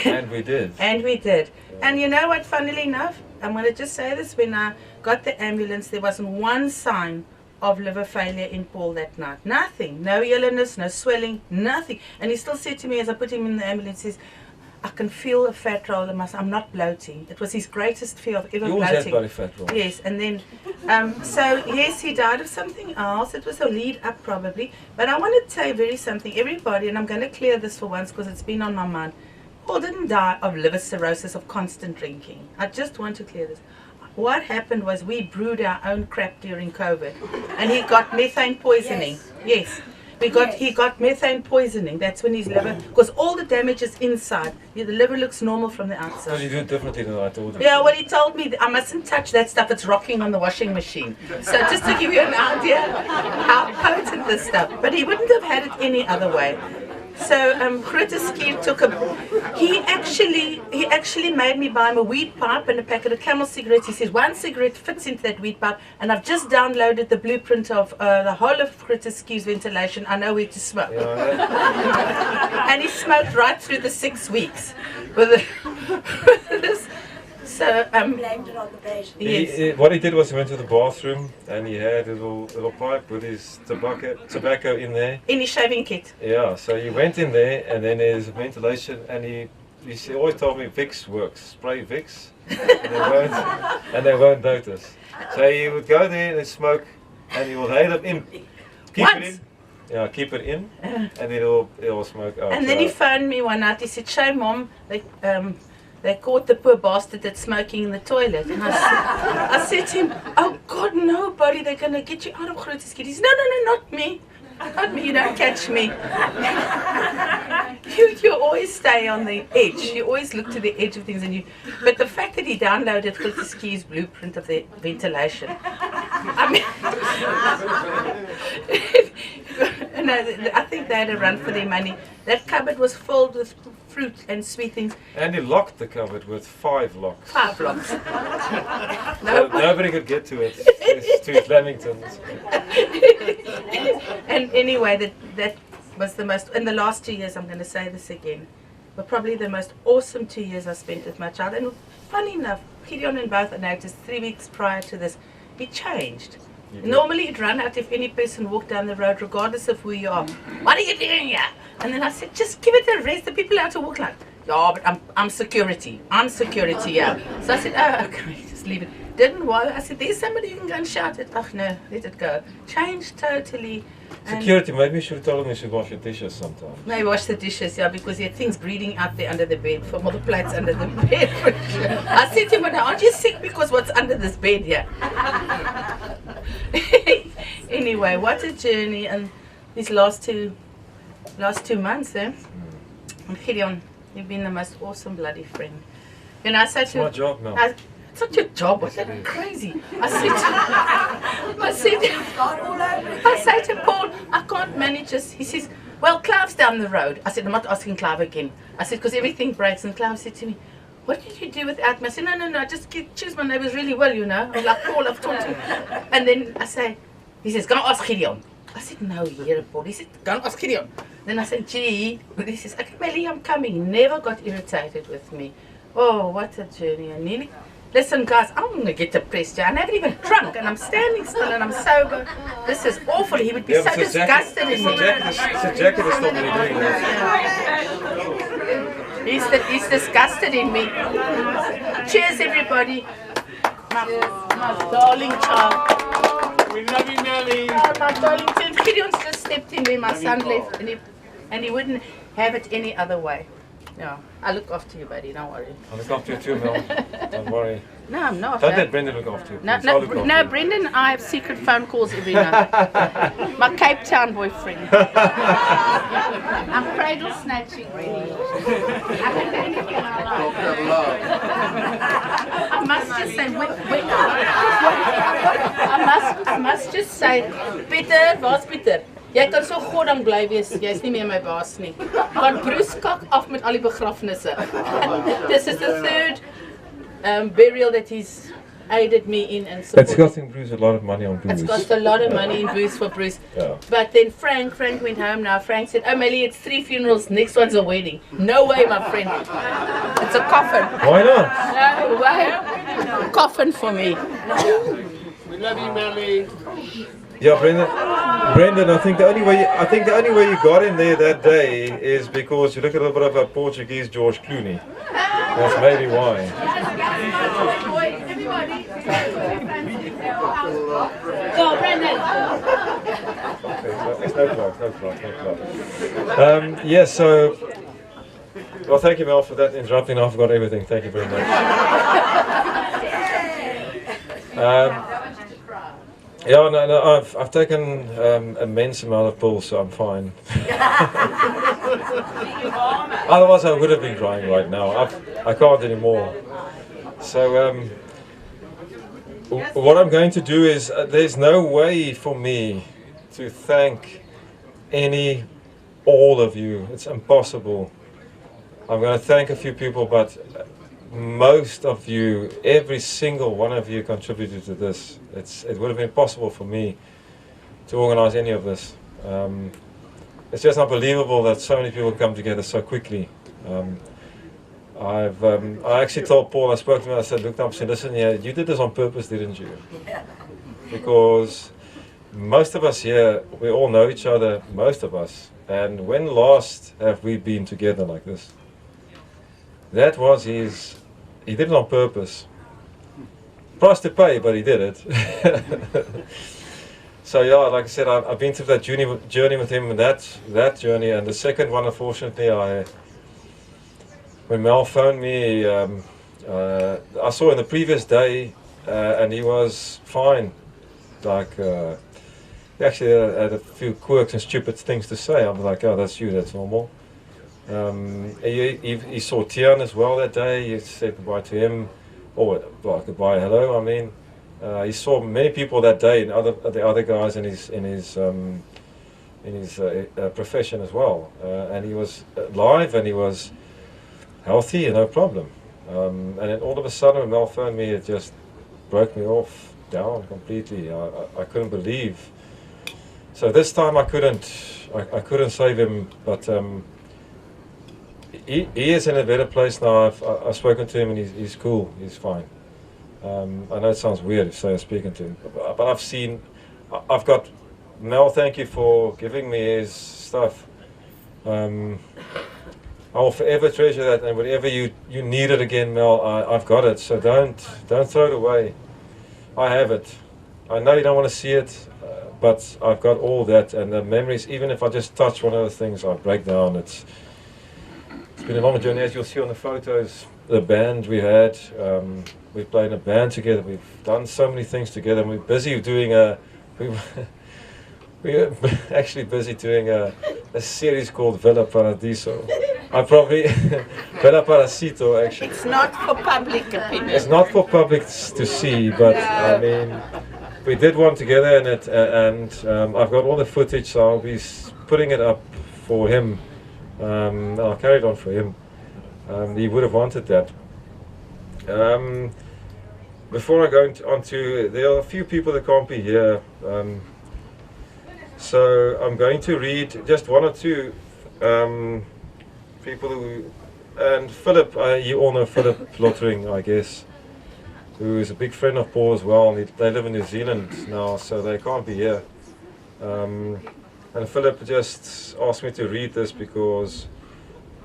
And we did. And we did. And you know what, funnily enough, I'm going to just say this, when I got the ambulance, there wasn't one sign of liver failure in Paul that night. Nothing. No yellowness, no swelling, nothing. And he still said to me as I put him in the ambulance, he says, I can feel a fat roll in my stomach. I'm not bloating. It was his greatest fear of ever You always had bloating. bloody fat rolls. Yes, and then, so yes, he died of something else. It was a lead up probably. But I want to tell you something, everybody, and I'm going to clear this for once because it's been on my mind. Paul didn't die of liver cirrhosis of constant drinking. I just want to clear this. What happened was we brewed our own crap during COVID, and he got methane poisoning. Yes. He got methane poisoning. That's when his liver, because all the damage is inside. The liver looks normal from the Because outside. you do it differently than I told you. Yeah, well, he told me that I mustn't touch that stuff. It's rocking on the washing machine. So just to give you an idea how potent this stuff. But he wouldn't have had it any other way. So Grooteskuur took he actually made me buy him a weed pipe and a packet of Camel cigarettes. He says one cigarette fits into that weed pipe, and I've just downloaded the blueprint of the whole of Grooteskuur's ventilation. I know where to smoke. Yeah, And he smoked right through the 6 weeks with this. So Blamed it on the patient. yes. what he did was he went to the bathroom and he had a little pipe with his tobacco in there. In his shaving kit. Yeah, so he went in there and then there's ventilation and he always told me Vicks works, spray Vicks, and they won't notice. So he would go there and smoke and he would have him Keep it Once. in. Yeah, keep it in, and it'll smoke out. And then he phoned me one night. He said, "Shame, Mom, they caught the poor bastard that's smoking in the toilet." And I said to him, "Oh God, nobody! They're gonna get you out of Groot Skiet." He said, "No, not me. Not me. You don't catch me. you always stay on the edge. You always look to the edge of things, and you. But the fact that he downloaded Groot Skiet's blueprint of the ventilation, I mean." No, I think they had a run for their money. That cupboard was filled with fruit and sweet things. And he locked the cupboard with 5 locks. 5 locks. Nobody could get to it. It's 2 Flemingtons. And anyway, that was the most. In the last 2 years, I'm going to say this again, were probably the most awesome 2 years I spent with my child. And funny enough, Gideon and both, I noticed 3 weeks prior to this, he changed. Normally it'd run out if any person walked down the road, regardless of who you are. "What are you doing here?" And then I said, "Just give it a rest. The people out to walk like, yeah, but I'm security. I'm security, yeah." So I said, "Oh, okay, just leave it." Didn't worry. I said, "There's somebody you can go and shout at." "Oh no, let it go." Changed totally. Security, maybe you should tell him you should wash your dishes sometimes. Maybe wash the dishes, yeah, because he had things breeding out there under the bed, from all the plates under the bed. I said to him, "Aren't you sick because what's under this bed here?" Anyway, what a journey, and these last two months, eh? And Gideon, you've been the most awesome bloody friend. And I said It's to my job now. it's not your job, what's that crazy? I said to Paul, "I can't manage this." He says, "Well, Clive's down the road." I said, "I'm not asking Clive again." I said, because everything breaks. And Clive said to me, "What did you do without me?" I said, No, I just choose my neighbors really well, you know. I'm like, Paul, I've taught him. And then I say, he says, "Go and ask Gideon." I said, "No, here, Paul." He said, "Go and ask Gideon." Then I said, "Gee." But he says, "Okay, Melly, I'm coming." He never got irritated with me. Oh, what a journey. I nearly... Listen, guys, I'm going to get depressed. Yeah? I haven't even drunk, and I'm standing still, and I'm sober. This is awful. He would be so disgusted in me. The jacket is still really doing that. He's disgusted in me. Cheers, everybody. My darling child. We love you, Nelly. Oh, my darling child. Gideon's just stepped in where my son left, and he wouldn't have it any other way. No, I look after you, buddy. Don't worry. I'll look after you too, Mel. Don't worry. No, I'm not. Don't let Brendan look after you. No, please. I'll look after you. Brendan and I have secret phone calls every night. My Cape Town boyfriend. I'm cradle snatching, really. I can do anything I like. I must just say, I must just say, Peter, waar's Peter? Jy kan so godam bly wees, jy's nie meer my baas nie. Want Bruce kak af met al die begrafnisse. This is the 3rd burial that he's aided me in and supported. It's costing Bruce a lot of money on booze. It's cost a lot of money in booze for Bruce. Yeah. But then Frank went home now. Frank said, "Oh, Melly, it's 3 funerals. Next one's a wedding." No way, my friend. It's a coffin. Why not? No way. Coffin for me. We love you, Melly. Yeah, Brendan, I think the only way you got in there that day is because you look a little bit of a Portuguese George Clooney. That's maybe why. Go, Brendan. No clock. Yes, so... Well, thank you, Mel, for that interrupting. I forgot everything. Thank you very much. Yeah, no, I've taken immense amount of pills, so I'm fine. Otherwise, I would have been crying right now. I can't anymore. So, what I'm going to do is, there's no way for me to thank all of you. It's impossible. I'm going to thank a few people, but most of you, every single one of you contributed to this. It would have been impossible for me to organize any of this. It's just unbelievable that so many people come together so quickly. I actually told Paul, I spoke to him, I said, look, I said, listen, yeah, you did this on purpose, didn't you? Because most of us here, we all know each other, most of us. And when last have we been together like this? That was he did it on purpose. Price to pay, but he did it. So yeah, like I said, I've been through that journey with him, and that journey, and the second one, unfortunately, when Mel phoned me, I saw him the previous day, and he was fine. Like he actually had a few quirks and stupid things to say. I'm like, oh, that's you, that's normal. He saw Tian as well that day. He said goodbye to him, or well, goodbye, hello. I mean, he saw many people that day, and the other guys in his profession as well. And he was alive, and he was healthy, no problem. And then all of a sudden, when Mel phoned me, it just broke me off down completely. I couldn't believe. So this time I couldn't save him, but he is in a better place now. I've spoken to him, and he's cool. He's fine. I know it sounds weird to say I'm speaking to him, but I've got Mel. Thank you for giving me his stuff. I will forever treasure that, and whenever you need it again, Mel, I've got it. So don't throw it away. I have it. I know you don't want to see it, but I've got all that, and the memories. Even if I just touch one of the things, I break down. It's been a long journey, as you'll see on the photos. The band we had, we played in a band together. We've done so many things together, and we're busy doing we're actually busy doing a series called Villa Paradiso. I probably Villa Parasito actually. It's not for public opinion. It's not for public to see, but I mean, we did one together, and I've got all the footage, so I'll be putting it up for him. I'll carry it on for him. He would have wanted that. Before I go on to, there are a few people that can't be here. So I'm going to read just one or two people who, and Philip, you all know Philip Lottering, I guess, who is a big friend of Paul as well. And they live in New Zealand now, so they can't be here. And Philip just asked me to read this because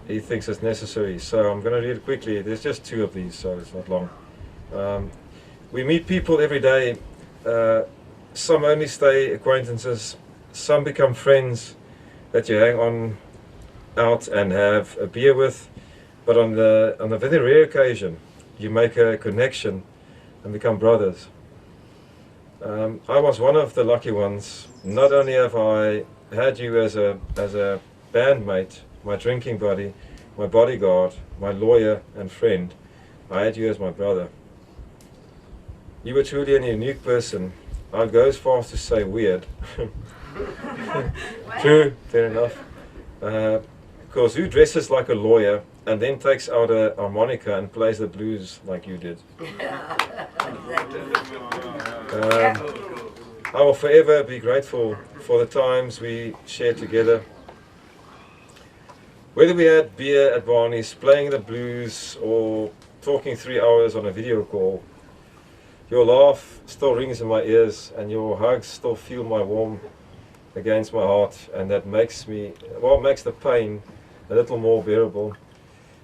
he thinks it's necessary. So I'm going to read it quickly. There's just two of these, so it's not long. We meet people every day. Some only stay acquaintances. Some become friends that you hang on out and have a beer with. But on the very rare occasion, you make a connection and become brothers. I was one of the lucky ones. Not only have I had you as a bandmate, my drinking buddy, my bodyguard, my lawyer and friend, I had you as my brother. You were truly a unique person. I'd go as far as to say weird. True, fair enough. Because who dresses like a lawyer and then takes out a harmonica and plays the blues like you did? I will forever be grateful for the times we shared together. Whether we had beer at Barney's, playing the blues, or talking 3 hours on a video call, your laugh still rings in my ears, and your hugs still feel my warm against my heart, and that makes the pain a little more bearable.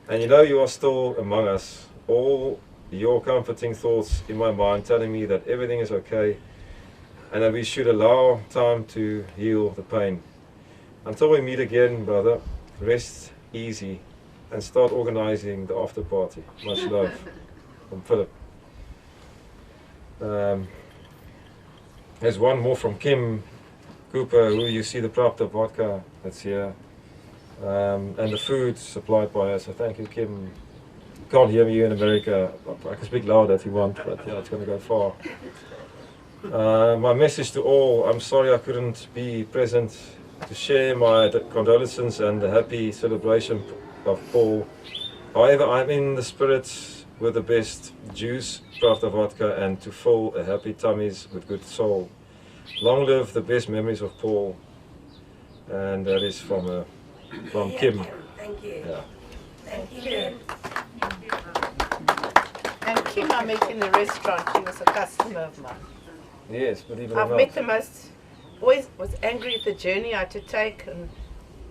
And you know you are still among us, all your comforting thoughts in my mind telling me that everything is okay, and that we should allow time to heal the pain. Until we meet again, brother, rest easy and start organizing the after party. Much love. From Philip. There's one more from Kim Cooper, who you see the Pravda vodka that's here, and the food supplied by her. So thank you, Kim. You can't hear me in America. I can speak louder if you want, but yeah, it's going to go far. My message to all: I'm sorry I couldn't be present to share my condolences and the happy celebration of Paul. However, I'm in the spirit with the best juice, Pravda vodka, and to fill a happy tummies with good soul. Long live the best memories of Paul. And that is from Kim. Thank you. Yeah. Thank you. And Kim I met in the restaurant. She was a customer of mine. Yes, believe it or I've not. met the most, always was angry at the journey I had to take and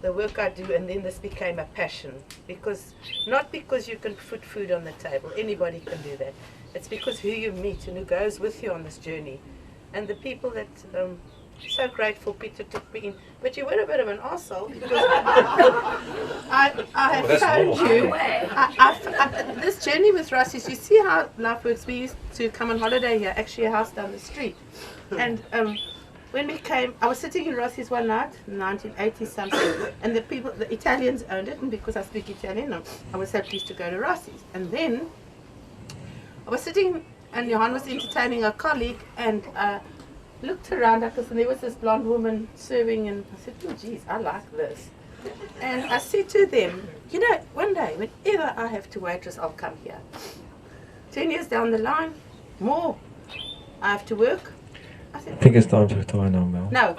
the work I do, and then this became a passion. Not because you can put food on the table, anybody can do that. It's because who you meet and who goes with you on this journey. And the people that so grateful Peter took me in. But you were a bit of an arsehole because I have that's phoned normal. you. This journey with Rossi's, you see how life works. We used to come on holiday here, actually a house down the street. And when we came, I was sitting in Rossi's one night, 1980 something, and the Italians owned it, and because I speak Italian, I was so pleased to go to Rossi's. And then I was sitting, and Johan was entertaining a colleague, and looked around at us, and there was this blonde woman serving, and I said, oh geez, I like this. And I said to them, you know, one day, whenever I have to waitress, I'll come here. 10 years down the line, more, I have to work. I said, I think it's time to retire now, Mel. no.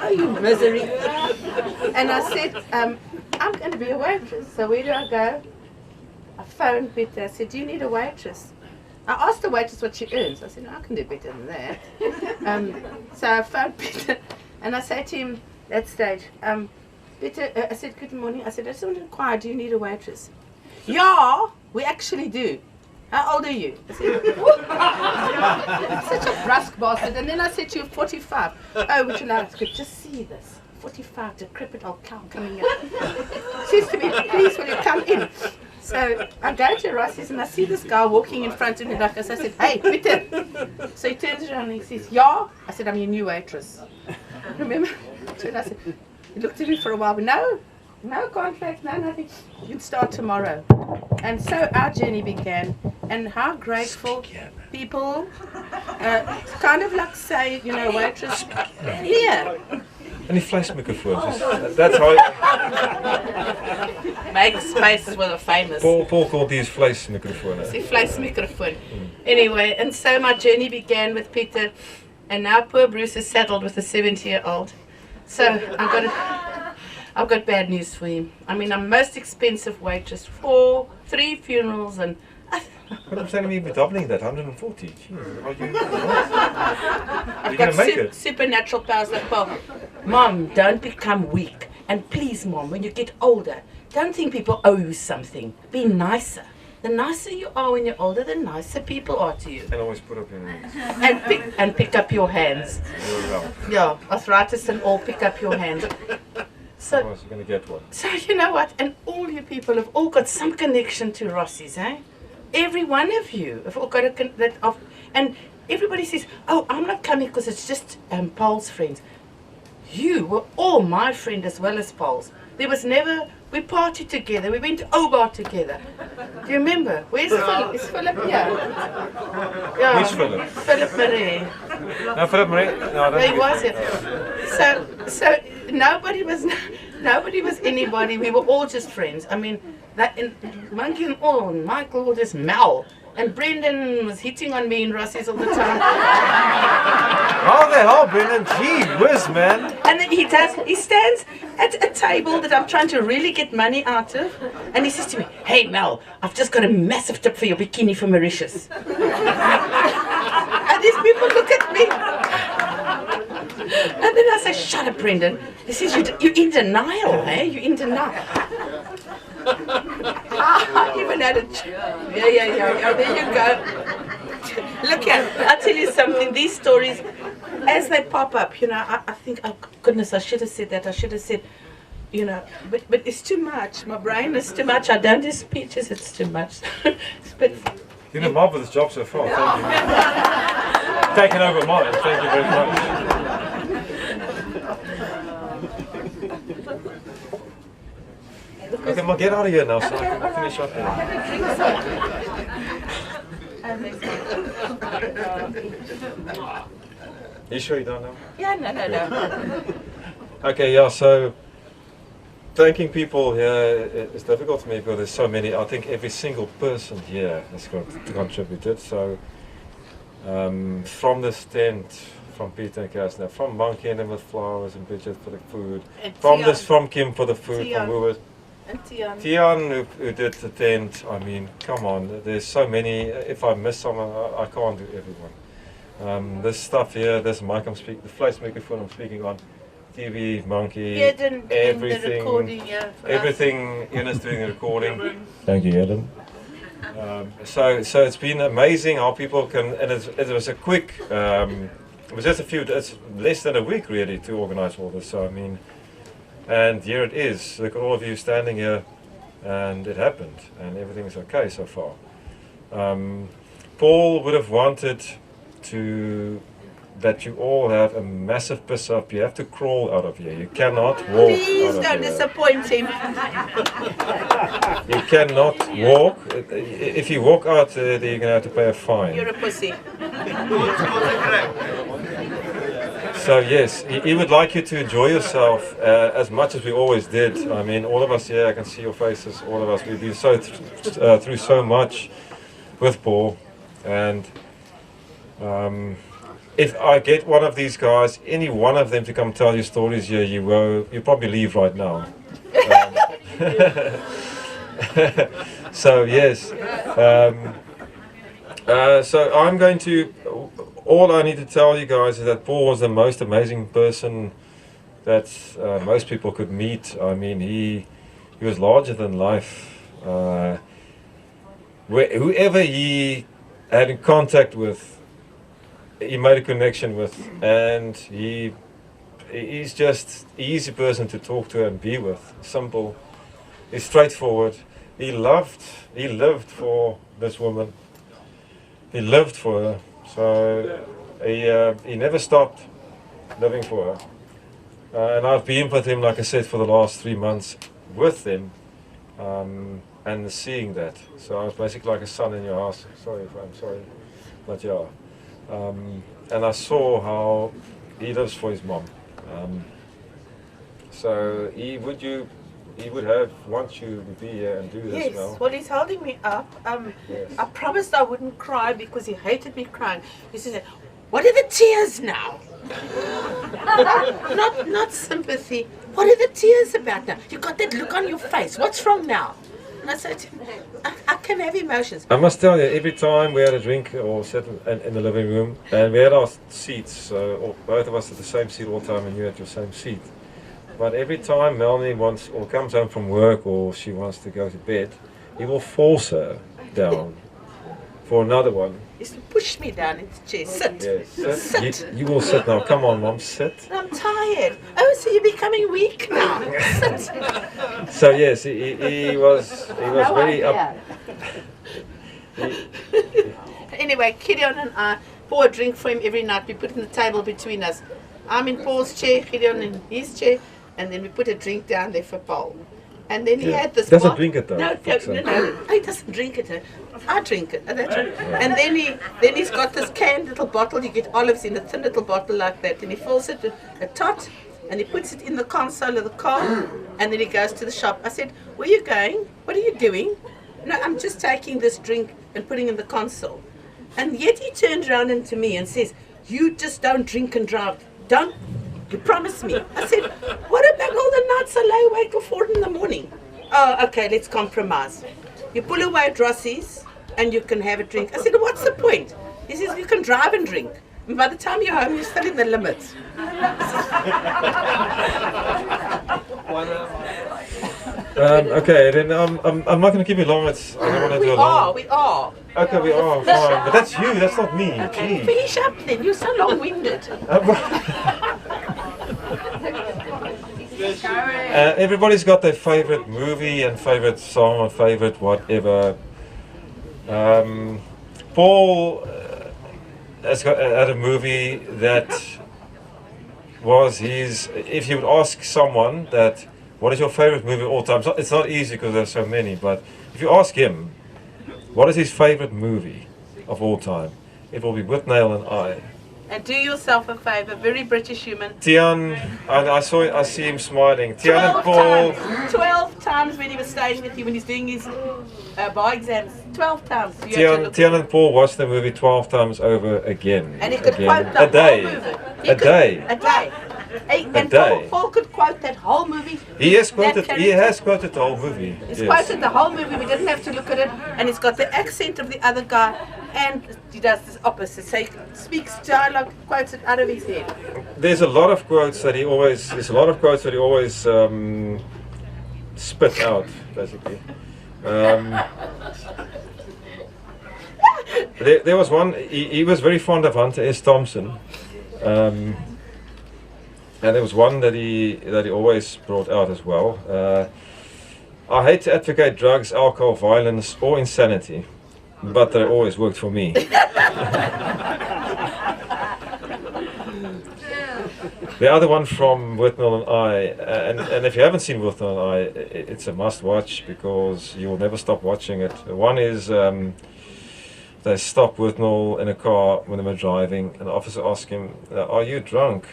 Oh, you misery. And I said, I'm going to be a waitress. So where do I go? I phoned Peter. I said, do you need a waitress? I asked the waitress what she earns. I said, no, I can do better than that. So I phoned Peter, and I said to him that stage, Peter, I said, good morning. I said, I just want to inquire, do you need a waitress? Yeah, we actually do. How old are you? I said, such a brusque bastard. And then I said to you, 45. Oh, would you like to just see this? 45, decrepit old cow coming in. Says to me, please, will you come in? So I go to Rossi's and I see this guy walking in front of me like this. I said, hey, Peter. So he turns around and he says, yeah. I said, I'm your new waitress. Remember? So I said, he looked at me for a while, but no contract, no nothing. You can start tomorrow. And so our journey began. And how grateful people kind of like say, you know, waitress, here. En die vleismikrofoon. That's how Make space with a famous. Paul called these vleismikrofoon. Die vleismikrofoon. Anyway, and so my journey began with Peter, and now poor Bruce is saddled with a 70-year-old. So I've got bad news for him. I mean, I'm most expensive waitress for 3 funerals and. But I'm saying we're doubling that, 140. Jeez, are you I've gonna got make it? supernatural powers like, well, Mom, don't become weak. And please, Mom, when you get older, don't think people owe you something. Be nicer. The nicer you are when you're older, the nicer people are to you. And always put up your hands. And pick up your hands. Yeah, arthritis and all, pick up your hands. So, Otherwise you're going to get one. so you know what? And all you people have all got some connection to Rossi's, eh? Every one of you have all got and everybody says, oh, I'm not coming because it's just Paul's friends. You were all my friend as well as Paul's. There was never, we partied together, we went to Obar together. Do you remember? Where's Philip? Is Philip here? Yeah. Who's Philip? Philip Marie. No, Philip Marie? No, I don't He think was it's- it. So nobody was anybody. We were all just friends. I mean, that in Monkey and all, Michael was just Mel, and Brendan was hitting on me in Rossi's all the time. Oh, the hell, Brendan. Gee whiz, man. And then he stands at a table that I'm trying to really get money out of, and he says to me, hey Mel, I've just got a massive tip for your bikini for Mauritius. And these people look at me. And then I say, shut up, Brendan. He says, you're in denial, eh? You're in denial. Even at it. Yeah. There you go. Look here, I'll tell you something. These stories, as they pop up, you know, I think, oh goodness, I should have said that. I should have said, you know, but it's too much. My brain is too much. I don't do speeches. It's too much. But You're in a marvelous job so far. Thank you. Taking over mine. Thank you very much. Okay, well, get out of here now so I can finish up here. You sure you don't know? yeah, no. Okay, yeah, so thanking people here is difficult for me because there's so many. I think every single person here has contributed. So from the tent, from Peter and Kasna, from Monkey and them with flowers and Bridget for the food, And from Kim for the food, Tian. from Woolworths. And Tian who did the tent. I mean, come on, there's so many. If I miss someone, I can't do everyone. This stuff here, this mic I'm speaking, the flight microphone I'm speaking on, TV, Monkey, Eden doing the everything, recording, yeah, for us. everything. Ina's doing the recording. Thank you, Eden. So it's been amazing how people can, and it was a quick it was just it's less than a week really to organise all this. So I mean, and here it is. Look at all of you standing here, and it happened, and everything's okay so far. Paul would have wanted that you all have a massive piss up. You have to crawl out of here. You cannot walk Please out of don't here. disappoint him. You cannot walk. If you walk out there, you're going to have to pay a fine. You're a pussy. So yes, he would like you to enjoy yourself as much as we always did. I mean, all of us here, I can see your faces, all of us, we've been through so much with Paul. And if I get one of these guys, any one of them to come tell you stories here, you probably leave right now. So yes, so I'm going to, all I need to tell you guys is that Paul was the most amazing person that most people could meet. I mean, he was larger than life. Whoever he had in contact with, he made a connection with, and he's just an easy person to talk to and be with. Simple, he's straightforward. He lived for this woman. He lived for her. So he never stopped living for her. And I've been with him, like I said, for the last 3 months with him, and seeing that. So I was basically like a son in your house. I'm sorry, but yeah. And I saw how he lives for his mom. So he would want you to be here and do this Yes, now. well, he's holding me up. Yes. I promised I wouldn't cry because he hated me crying. He said, "What are the tears now?" not sympathy. What are the tears about now? You got that look on your face. What's wrong now? And I said, I can have emotions. I must tell you, every time we had a drink or sat in the living room, and we had our seats, both of us at the same seat all the time, and you at your same seat. But every time Melanie wants or comes home from work or she wants to go to bed, he will force her down for another one. He used to push me down into the chair. Sit. Yes, Sit. You will sit now. Come on, Mom, sit. I'm tired. Oh, so you're becoming weak now. Sit. So yes, he was very up. Anyway, Gideon and I pour a drink for him every night. We put it on the table between us. I'm in Paul's chair, Gideon in his chair, and then we put a drink down there for Paul. And then he had this Doesn't bottle. drink it though. No, he doesn't drink it. I drink it. And, that's right. And then he's got this canned little bottle. You get olives in a thin little bottle like that, and he fills it with a tot, and he puts it in the console of the car, and then he goes to the shop. I said, "Where are you going? What are you doing?" "No, I'm just taking this drink and putting it in the console." And yet he turned around into me and says, "You just don't drink and drive. Don't. You promise me." I said, "What about all the nights I lay awake till 4 in the morning?" "Oh, okay, let's compromise. You pull away at Rossi's and you can have a drink." I said, "What's the point?" He says, "You can drive and drink. And by the time you're home, you're still in the limits." Okay, then I'm not going to keep you long. I don't want to do a long. We are. Okay, we are fine. But that's you. That's not me. Okay, Gee. finish up then. You're so long-winded. Everybody's got their favorite movie and favorite song and favorite whatever. Paul had a movie that was his. If you would ask someone that, what is your favorite movie of all time? It's not easy because there's so many. But if you ask him, what is his favorite movie of all time? It will be Whitnail and I. And do yourself a favor, very British human. Tian, I see him smiling. Tian and Paul. 12 times when he was staying with you, when he's doing his bar exams. 12 times. You have to look Tian and Paul watched the movie 12 times over again. And he could again. quote the A day. whole movie. A day. A day. And day. Paul could quote that whole movie. He has That quoted. He character. has quoted the whole movie. He's Yes. quoted the whole movie. We didn't have to look at it. And he's got the accent of the other guy. And he does this opposite. So he speaks dialogue, quotes it out of his head. There's a lot of quotes that he always. Spit out, basically. There was one. He was very fond of Hunter S. Thompson. And there was one that he always brought out as well. I hate to advocate drugs, alcohol, violence, or insanity, but they always worked for me. The other one from Worthnell and I, and if you haven't seen Worthnell and I, it's a must watch because you will never stop watching it. One is they stopped Worthnell in a car when they were driving, and the officer asked him, "Are you drunk?"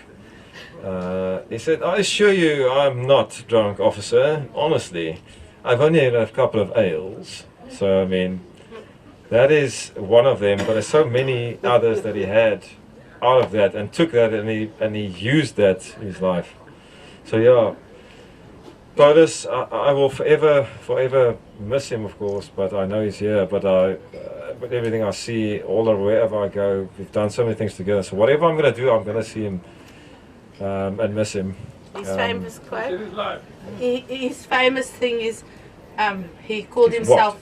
He said, "I assure you I'm not drunk, officer. Honestly, I've only had a couple of ales." So, I mean, that is one of them, but there's so many others that he had out of that and took that and he used that in his life. So, yeah, Paulus, I will forever miss him, of course, but I know he's here, but with everything I see, all over wherever I go, we've done so many things together. So, whatever I'm going to do, I'm going to see him and miss him. His famous quote. His famous thing is, he called himself.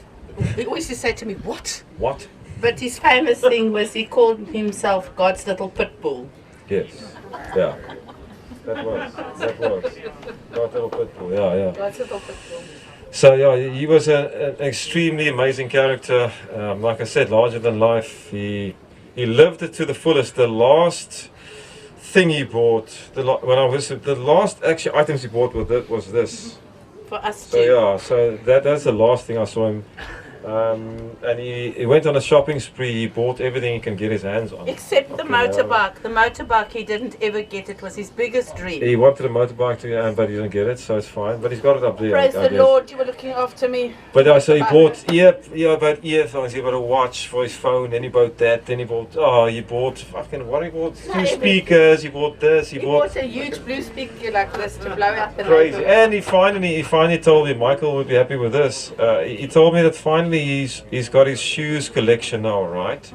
He always used to say to me, "What?" What? But his famous thing was he called himself God's little pit bull. Yes. Yeah. That was. God's little pit bull. Yeah. God's little pit bull. So yeah, he was an extremely amazing character. Like I said, larger than life. He lived it to the fullest. The last thing he bought, the last actual items he bought was this. For us So too. yeah, so that's the last thing I saw him. And he went on a shopping spree. He bought everything he can get his hands on. Except the motorbike. The motorbike he didn't ever get. It was his biggest dream. He wanted a motorbike but he didn't get it, so it's fine. But he's got it up there. Praise I the guess. Lord, you were looking after me. But so he bought about earphones. He bought a watch for his phone. Then he bought that. Then he bought fucking what he bought? Two speakers. He bought this. He bought a huge blue speaker like this to blow up the Crazy. neighborhood. And he finally told me Michael would be happy with this. He told me that finally he's got his shoes collection now, right?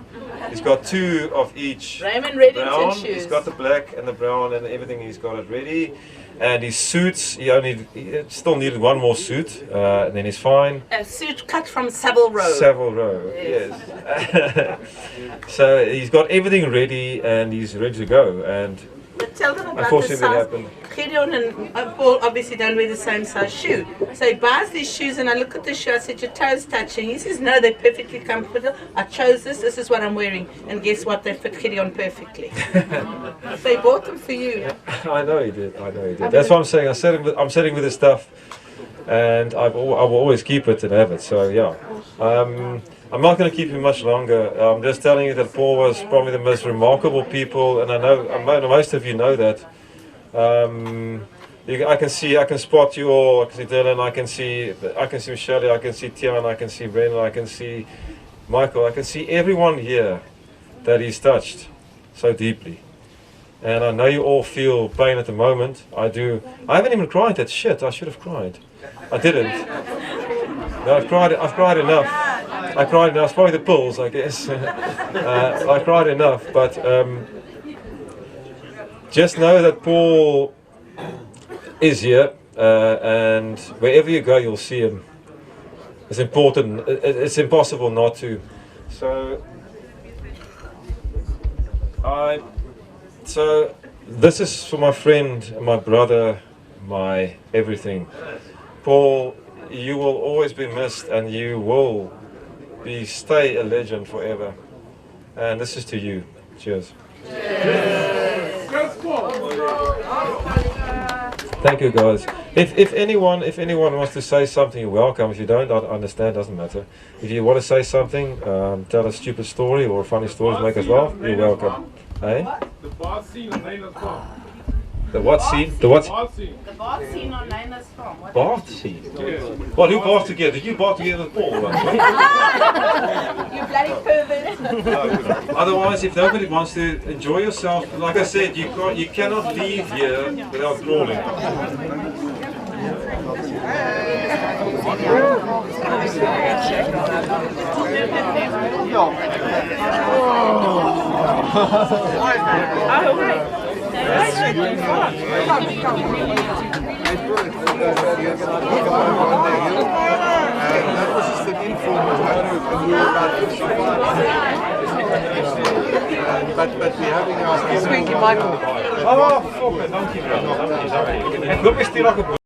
He's got two of each. Raymond Reddington Brown. shoes. He's got the black and the brown and everything. He's got it ready. And his suits, he still needed one more suit, and then he's fine. A suit cut from Savile Row. Savile Row, yes. So he's got everything ready and he's ready to go. And But tell them about the unfortunately that size. happened. Gideon and Paul obviously don't wear the same size shoe. So he buys these shoes and I look at the shoe, I said, "Your toes touching." He says, "No, they're perfectly comfortable. I chose this is what I'm wearing." And guess what? They fit Gideon perfectly. So he bought them for you. I know he did. That's what I'm saying. I'm sitting with his stuff, and I will always keep it and have it. So yeah, I'm not going to keep you much longer. I'm just telling you that Paul was probably the most remarkable people, and I know most of you know that. I can spot you all. I can see Dylan. I can see Michelle. I can see Tian. I can see Brennan. I can see Michael. I can see everyone here that he's touched so deeply. And I know you all feel pain at the moment. I do. I haven't even cried. That shit. I should have cried. I didn't. No, I've cried enough. I cried enough. It's probably the pills, I guess. I cried enough. But just know that Paul is here, and wherever you go, you'll see him. It's important. It's impossible not to. So this is for my friend, my brother, my everything. Paul, you will always be missed, and you will stay a legend forever. And this is to you. Cheers. Thank you, guys. If anyone wants to say something, you're welcome. If you don't, I understand. Doesn't matter. If you want to say something, tell a stupid story or a funny story to make us laugh, you're welcome. Eh? The bar scene on Naina's farm. The what scene? The what? Bar scene. The bath scene on Naina's farm. Bath scene. Well, who bathed together? Did you bath together with Paul? You bloody pervert. Otherwise, if nobody wants to enjoy yourself, like I said, you cannot leave here without crawling. That was just an informal But we're having our... Oh, fuck, dankie wel. Ek hoop jy stuur ook 'n